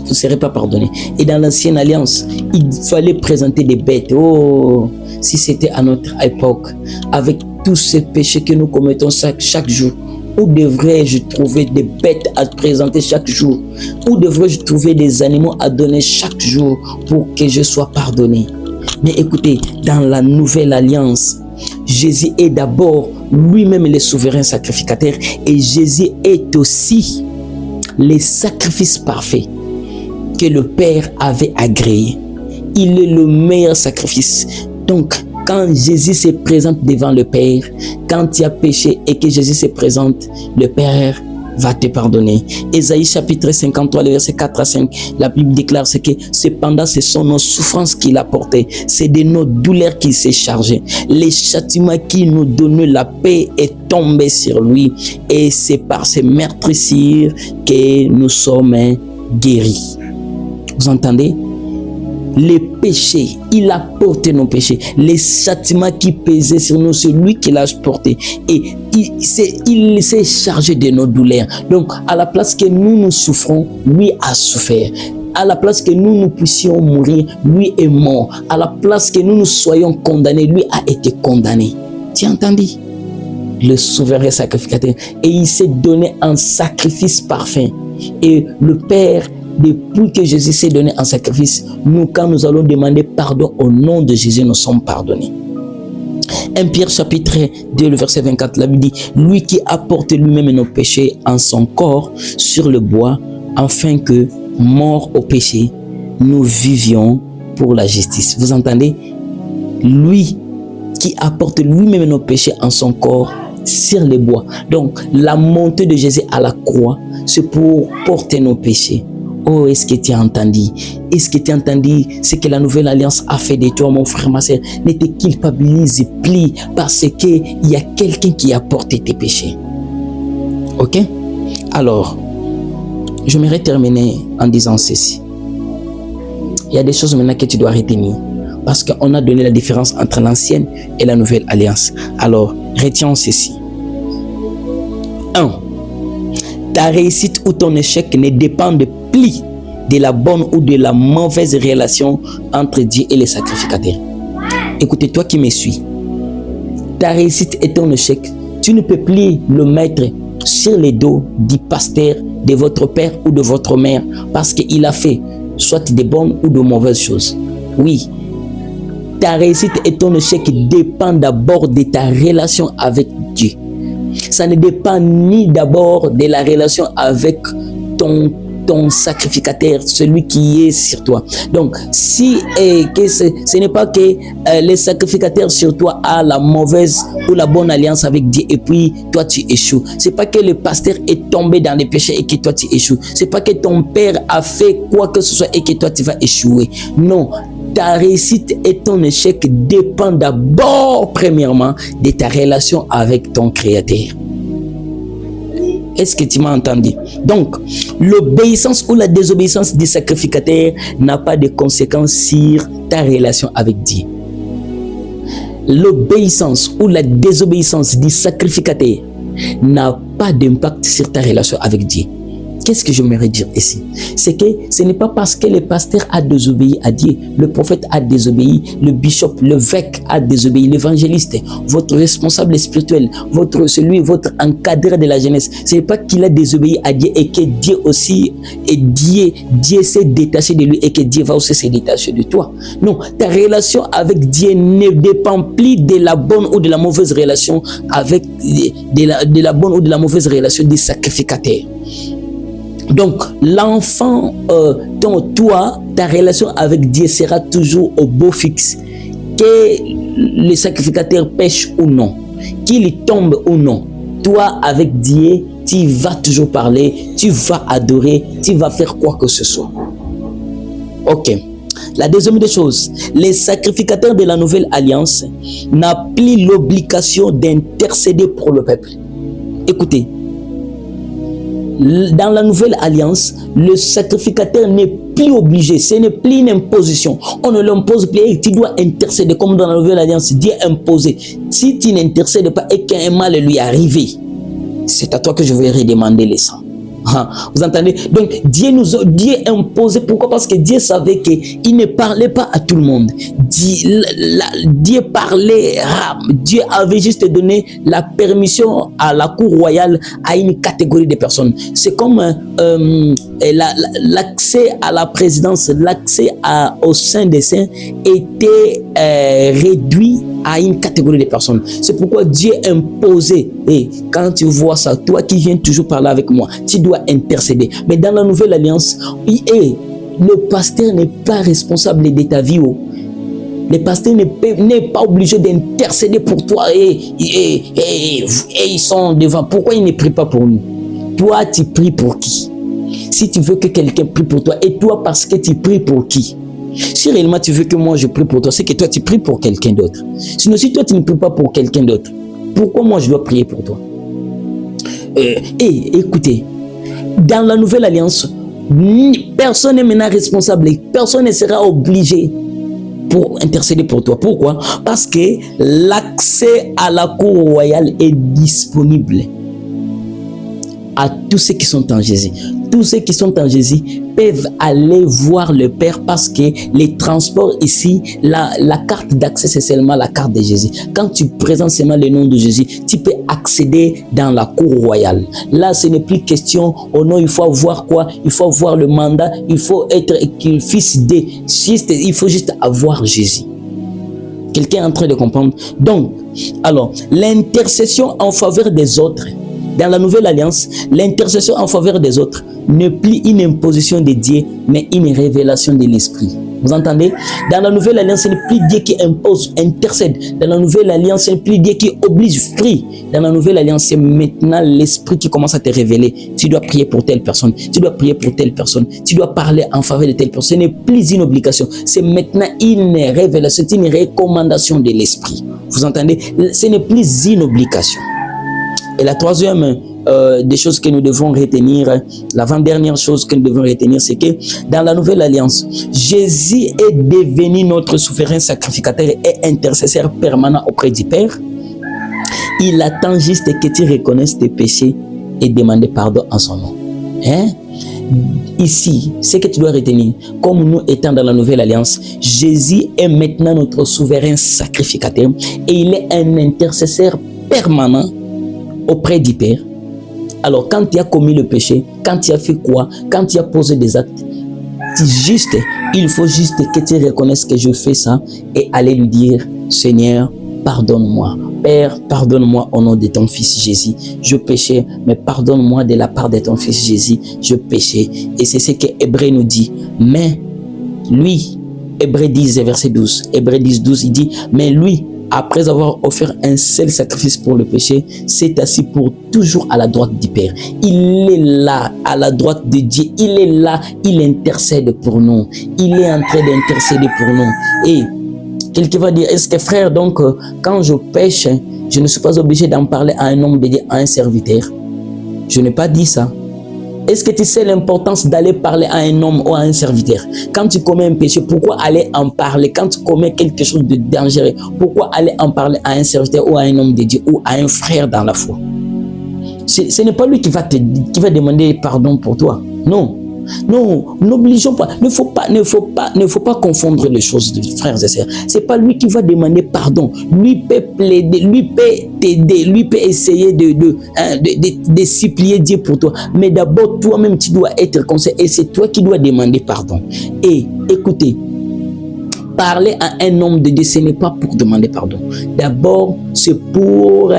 vous ne serez pas pardonné. Et dans l'ancienne alliance, il fallait présenter des bêtes. Oh, si c'était à notre époque, avec tous ces péchés que nous commettons chaque jour, où devrais-je trouver des bêtes à présenter chaque jour? Où devrais-je trouver des animaux à donner chaque jour pour que je sois pardonné? Mais écoutez, dans la nouvelle alliance, Jésus est d'abord lui-même le souverain sacrificateur et Jésus est aussi le sacrifice parfait que le Père avait agréé. Il est le meilleur sacrifice. Donc, quand Jésus se présente devant le Père, quand tu as péché et que Jésus se présente, le Père va te pardonner. Ésaïe chapitre 53, le verset 4 à 5, la Bible déclare ce que cependant ce sont nos souffrances qu'il a portées, c'est de nos douleurs qu'il s'est chargé. Les châtiments qui nous donnent la paix est tombé sur lui et c'est par ses meurtrissures que nous sommes guéris. Vous entendez? Les péchés, il a porté nos péchés. Les châtiments qui pesaient sur nous, c'est lui qui l'a porté. Et il s'est chargé de nos douleurs. Donc, à la place que nous souffrons, lui a souffert. À la place que nous puissions mourir, lui est mort. À la place que nous soyons condamnés, lui a été condamné. Tu as entendu? Le souverain sacrificateur. Et il s'est donné un sacrifice parfait. Et le Père, depuis que Jésus s'est donné en sacrifice, nous, quand nous allons demander pardon au nom de Jésus, nous sommes pardonnés. 1 Pierre chapitre 2, le verset 24, la Bible dit, lui qui apporte lui-même nos péchés en son corps sur le bois, afin que, morts au péché, nous vivions pour la justice. Vous entendez? Lui qui apporte lui-même nos péchés en son corps sur le bois. Donc, la montée de Jésus à la croix, c'est pour porter nos péchés. Oh, est-ce que tu as entendu? Est-ce que tu as entendu ce que la nouvelle alliance a fait de toi, mon frère, ma soeur? Ne te culpabilise plus parce qu'il y a quelqu'un qui a porté tes péchés. Ok? Alors, j'aimerais terminer en disant ceci. Il y a des choses maintenant que tu dois retenir parce qu'on a donné la différence entre l'ancienne et la nouvelle alliance. Alors, retiens ceci. 1. Ta réussite ou ton échec ne dépendent plus de la bonne ou de la mauvaise relation entre Dieu et les sacrificateurs. Écoutez, toi qui me suis, ta réussite et ton échec, tu ne peux plus le mettre sur les dos du pasteur, de votre père ou de votre mère, parce qu'il a fait soit de bonnes ou de mauvaises choses. Oui, ta réussite et ton échec dépendent d'abord de ta relation avec Dieu. Ça ne dépend ni d'abord de la relation avec ton sacrificateur, celui qui est sur toi. Donc, si ce n'est pas que les sacrificateurs sur toi a la mauvaise ou la bonne alliance avec Dieu et puis toi tu échoues. C'est pas que le pasteur est tombé dans les péchés et que toi tu échoues. C'est pas que ton père a fait quoi que ce soit et que toi tu vas échouer. Non. Ta réussite et ton échec dépendent d'abord, premièrement, de ta relation avec ton Créateur. Est-ce que tu m'as entendu? Donc, l'obéissance ou la désobéissance du sacrificateur n'a pas de conséquences sur ta relation avec Dieu. L'obéissance ou la désobéissance du sacrificateur n'a pas d'impact sur ta relation avec Dieu. Qu'est-ce que j'aimerais dire ici? C'est que ce n'est pas parce que le pasteur a désobéi à Dieu, le prophète a désobéi, le bishop, l'évêque a désobéi, l'évangéliste, votre responsable spirituel, votre encadreur de la jeunesse, ce n'est pas qu'il a désobéi à Dieu et que Dieu aussi, Dieu s'est détaché de lui et que Dieu va aussi se détacher de toi. Non, ta relation avec Dieu ne dépend plus de la bonne ou de la mauvaise relation avec, de la bonne ou de la mauvaise relation des sacrificateurs. Donc, l'enfant, toi, ta relation avec Dieu sera toujours au beau fixe. Que le sacrificateur pêche ou non, qu'il tombe ou non, toi, avec Dieu, tu vas toujours parler, tu vas adorer, tu vas faire quoi que ce soit. Ok. La deuxième des choses, les sacrificateurs de la nouvelle alliance n'ont plus l'obligation d'intercéder pour le peuple. Écoutez. Dans la nouvelle alliance, le sacrificateur n'est plus obligé, ce n'est plus une imposition. On ne l'impose plus et tu dois intercéder comme dans la nouvelle alliance. Dieu a imposé. Si tu n'intercèdes pas et qu'un mal lui arrive, c'est à toi que je vais redemander les sangs. Vous entendez? Donc Dieu imposait. Pourquoi? Parce que Dieu savait qu'il ne parlait pas à tout le monde. Dieu parlait. Dieu avait juste donné la permission à la cour royale à une catégorie de personnes. C'est comme l'accès à la présidence, l'accès au sein des saints était réduit à une catégorie de personnes. C'est pourquoi Dieu imposait. Et quand tu vois ça, toi qui viens toujours parler avec moi, tu dois intercéder. Mais dans la nouvelle alliance, le pasteur n'est pas responsable de ta vie. Le pasteur n'est pas obligé d'intercéder pour toi et ils sont devant. Pourquoi ils ne prient pas pour nous? Toi, tu pries pour qui? Si tu veux que quelqu'un prie pour toi, et toi parce que tu pries pour qui? Si réellement tu veux que moi je prie pour toi, c'est que toi tu pries pour quelqu'un d'autre. Sinon, si toi tu ne pries pas pour quelqu'un d'autre, pourquoi moi je dois prier pour toi? Écoutez, dans la nouvelle alliance, personne n'est maintenant responsable, personne ne sera obligé pour intercéder pour toi. Pourquoi? Parce que l'accès à la cour royale est disponible à tous ceux qui sont en Jésus. Tous ceux qui sont en Jésus peuvent aller voir le Père parce que les transports ici, la carte d'accès, c'est seulement la carte de Jésus. Quand tu présentes seulement le nom de Jésus, tu peux accéder dans la cour royale. Là, ce n'est plus question, oh non, il faut avoir quoi? Il faut avoir le mandat, il faut être fils de, il faut juste avoir Jésus. Quelqu'un est en train de comprendre? Donc, alors, l'intercession en faveur des autres, dans la nouvelle alliance, l'intercession en faveur des autres n'est plus une imposition de Dieu, mais une révélation de l'Esprit. Vous entendez? Dans la nouvelle alliance, ce n'est plus Dieu qui impose, intercède. Dans la nouvelle alliance, ce n'est plus Dieu qui oblige, prie. Dans la nouvelle alliance, c'est maintenant l'Esprit qui commence à te révéler. Tu dois prier pour telle personne, tu dois prier pour telle personne, tu dois parler en faveur de telle personne. Ce n'est plus une obligation, c'est maintenant une révélation, c'est une recommandation de l'Esprit. Vous entendez? Ce n'est plus une obligation. Et la troisième des choses que nous devons retenir, l'avant-dernière chose que nous devons retenir, c'est que dans la nouvelle alliance, Jésus est devenu notre souverain sacrificateur et intercesseur permanent auprès du Père. Il attend juste que tu reconnaisses tes péchés et demandes pardon en son nom. Hein? Ici, ce que tu dois retenir, comme nous étant dans la nouvelle alliance, Jésus est maintenant notre souverain sacrificateur et il est un intercesseur permanent auprès du Père. Alors quand tu as commis le péché, quand tu as fait quoi, quand tu as posé des actes, il faut juste que tu reconnaisses que je fais ça et aller lui dire, Seigneur, pardonne-moi. Père, pardonne-moi au nom de ton Fils Jésus. Je péchais, mais pardonne-moi de la part de ton Fils Jésus. Je péchais. Et c'est ce que Hébreu nous dit. Mais lui, Hébreu 10, verset 12. Hébreu 10, 12, il dit, mais lui, après avoir offert un seul sacrifice pour le péché, s'est assis pour toujours à la droite du Père. Il est là, à la droite de Dieu. Il est là, il intercède pour nous. Il est en train d'intercéder pour nous. Et quelqu'un va dire, est-ce que frère, donc, quand je pêche, je ne suis pas obligé d'en parler à un homme de Dieu, à un serviteur? Je n'ai pas dit ça. Est-ce que tu sais l'importance d'aller parler à un homme ou à un serviteur? Quand tu commets un péché, pourquoi aller en parler? Quand tu commets quelque chose de dangereux, pourquoi aller en parler à un serviteur ou à un homme de Dieu ou à un frère dans la foi? Ce n'est pas lui qui va demander pardon pour toi. Non. Non, n'obligeons pas. Ne faut pas confondre les choses, frères et sœurs. C'est pas lui qui va demander pardon. Lui peut plaider, lui peut t'aider, lui peut essayer de supplier Dieu pour toi. Mais d'abord, toi-même, tu dois être conseillé et c'est toi qui dois demander pardon. Et écoutez, parler à un homme de Dieu, ce n'est pas pour demander pardon. D'abord, c'est pour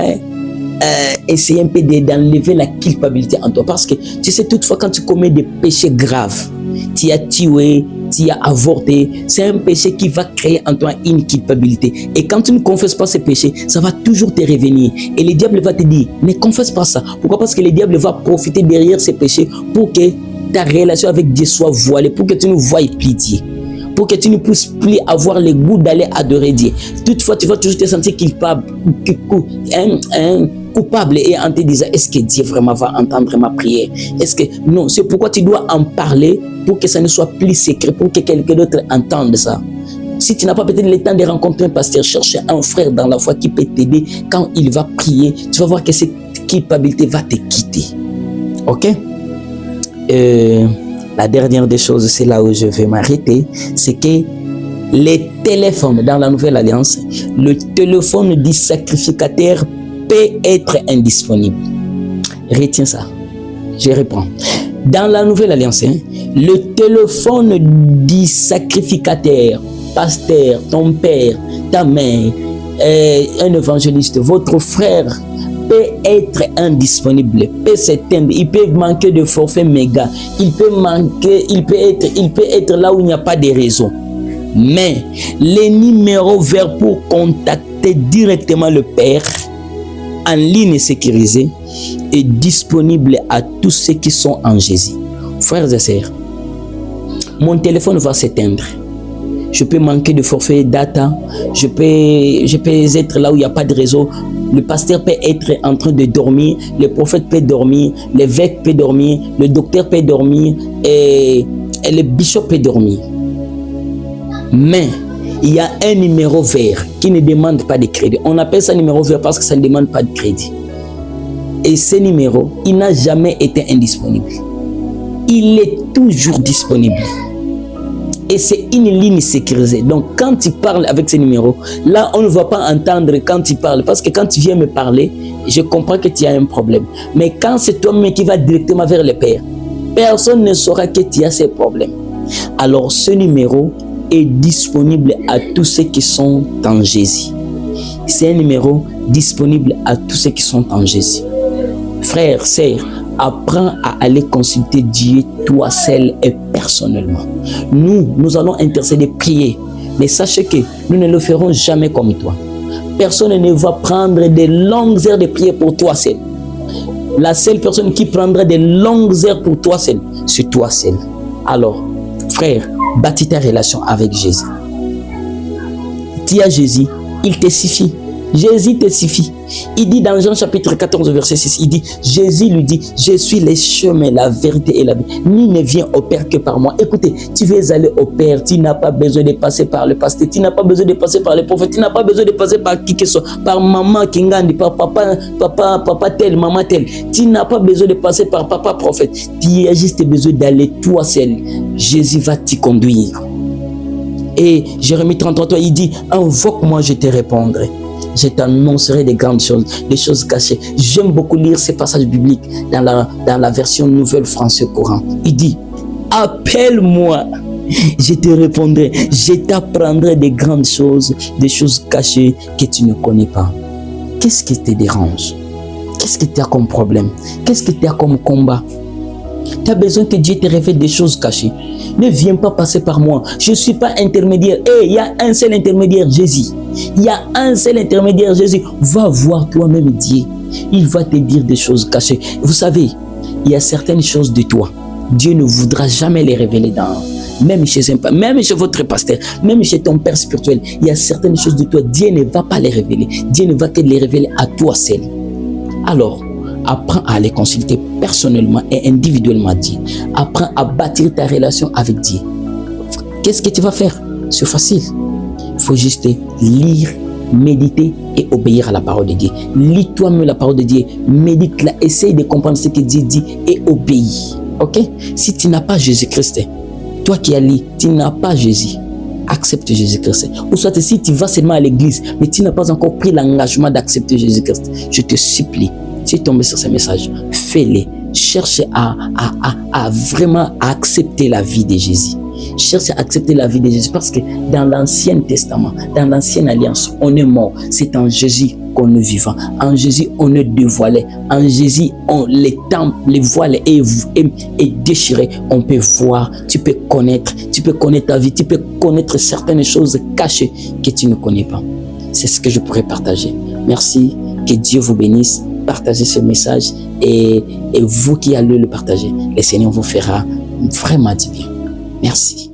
essayer un peu d'enlever la culpabilité en toi. Parce que tu sais, toutefois, quand tu commets des péchés graves, tu as tué, tu as avorté, c'est un péché qui va créer en toi une culpabilité. Et quand tu ne confesses pas ces péchés, ça va toujours te revenir. Et le diable va te dire, ne confesse pas ça. Pourquoi? Parce que le diable va profiter derrière ces péchés pour que ta relation avec Dieu soit voilée, pour que tu ne voies plus Dieu, pour que tu ne puisses plus avoir le goût d'aller adorer Dieu. Toutefois, tu vas toujours te sentir coupable et en te disant, est-ce que Dieu vraiment va entendre ma prière? Est-ce que non? C'est pourquoi tu dois en parler pour que ça ne soit plus secret, pour que quelqu'un d'autre entende ça. Si tu n'as pas peut-être le temps de rencontrer un pasteur, cherche un frère dans la foi qui peut t'aider. Quand il va prier, tu vas voir que cette culpabilité va te quitter. Ok? La dernière des choses, c'est là où je vais m'arrêter, c'est que les téléphones dans la nouvelle alliance, le téléphone du sacrificateur peut être indisponible. Retiens ça. Je reprends. Dans la nouvelle alliance, le téléphone du sacrificateur, pasteur, ton père, ta mère, un évangéliste, votre frère, peut être indisponible, peut s'éteindre, il peut manquer de forfait méga, il peut être là où il n'y a pas de raison. Mais les numéros verts pour contacter directement le Père en ligne sécurisée est disponible à tous ceux qui sont en Jésus. Frères et sœurs, mon téléphone va s'éteindre. Je peux manquer de forfait data, je peux être là où il n'y a pas de réseau. Le pasteur peut être en train de dormir, le prophète peut dormir, l'évêque peut dormir, le docteur peut dormir et le bishop peut dormir. Mais il y a un numéro vert qui ne demande pas de crédit. On appelle ça numéro vert parce que ça ne demande pas de crédit. Et ce numéro, il n'a jamais été indisponible. Il est toujours disponible. Et c'est une ligne sécurisée. Donc, quand tu parles avec ce numéro, là, on ne va pas entendre quand tu parles. Parce que quand tu viens me parler, je comprends que tu as un problème. Mais quand c'est toi-même qui vas directement vers le Père, personne ne saura que tu as ces problèmes. Alors, ce numéro est disponible à tous ceux qui sont en Jésus. C'est un numéro disponible à tous ceux qui sont en Jésus. Frère, sœur, apprends à aller consulter Dieu, toi seul et personnellement. Nous allons intercéder, prier. Mais sachez que nous ne le ferons jamais comme toi. Personne ne va prendre de longues heures de prière pour toi seul. La seule personne qui prendra de longues heures pour toi seul, c'est toi seul. Alors, frère, bâtis ta relation avec Jésus. Tu as Jésus, il te suffit. Jésus te suffit. Il dit dans Jean chapitre 14, verset 6, il dit, Jésus lui dit, je suis le chemin, la vérité et la vie. Nul ne vient au Père que par moi. Écoutez, tu veux aller au Père, tu n'as pas besoin de passer par le pasteur, tu n'as pas besoin de passer par les prophètes, tu n'as pas besoin de passer par qui que ce soit, par maman Kingandi, par papa tel, maman tel. Tu n'as pas besoin de passer par papa prophète. Tu as juste besoin d'aller toi seul. Jésus va t'y conduire. Et Jérémie 33, il dit, invoque-moi, je te répondrai. Je t'annoncerai des grandes choses, des choses cachées. J'aime beaucoup lire ces passages bibliques dans la version Nouvelle Français Courant. Il dit, appelle-moi, je te répondrai, je t'apprendrai des grandes choses, des choses cachées que tu ne connais pas. Qu'est-ce qui te dérange? Qu'est-ce que tu as comme problème? Qu'est-ce que tu as comme combat? Tu as besoin que Dieu te révèle des choses cachées. Ne viens pas passer par moi. Je ne suis pas intermédiaire. Il y a un seul intermédiaire, Jésus. Il y a un seul intermédiaire, Jésus. Va voir toi-même Dieu. Il va te dire des choses cachées. Vous savez, il y a certaines choses de toi. Dieu ne voudra jamais les révéler même chez votre pasteur, même chez ton père spirituel. Il y a certaines choses de toi. Dieu ne va pas les révéler. Dieu ne va que les révéler à toi seul. Alors, apprends à les consulter personnellement et individuellement Dieu. Apprends à bâtir ta relation avec Dieu. Qu'est-ce que tu vas faire? C'est facile. Il faut juste lire, méditer et obéir à la parole de Dieu. Lis toi-même la parole de Dieu, médite-la, essaye de comprendre ce que Dieu dit et obéis. Ok? Si tu n'as pas Jésus-Christ, toi qui as lu, tu n'as pas Jésus, accepte Jésus-Christ. Ou soit si tu vas seulement à l'église, mais tu n'as pas encore pris l'engagement d'accepter Jésus-Christ, je te supplie, si tu es tombé sur ce message, fais-le. Cherche à vraiment accepter la vie de Jésus. Cherche à accepter la vie de Jésus parce que dans l'Ancien Testament, dans l'Ancienne Alliance, on est mort. C'est en Jésus qu'on est vivant. En Jésus, on est dévoilé. En Jésus, les voiles est déchiré. On peut voir, tu peux connaître ta vie, tu peux connaître certaines choses cachées que tu ne connais pas. C'est ce que je pourrais partager. Merci, que Dieu vous bénisse. Partagez ce message et vous qui allez le partager, le Seigneur vous fera vraiment du bien. Merci.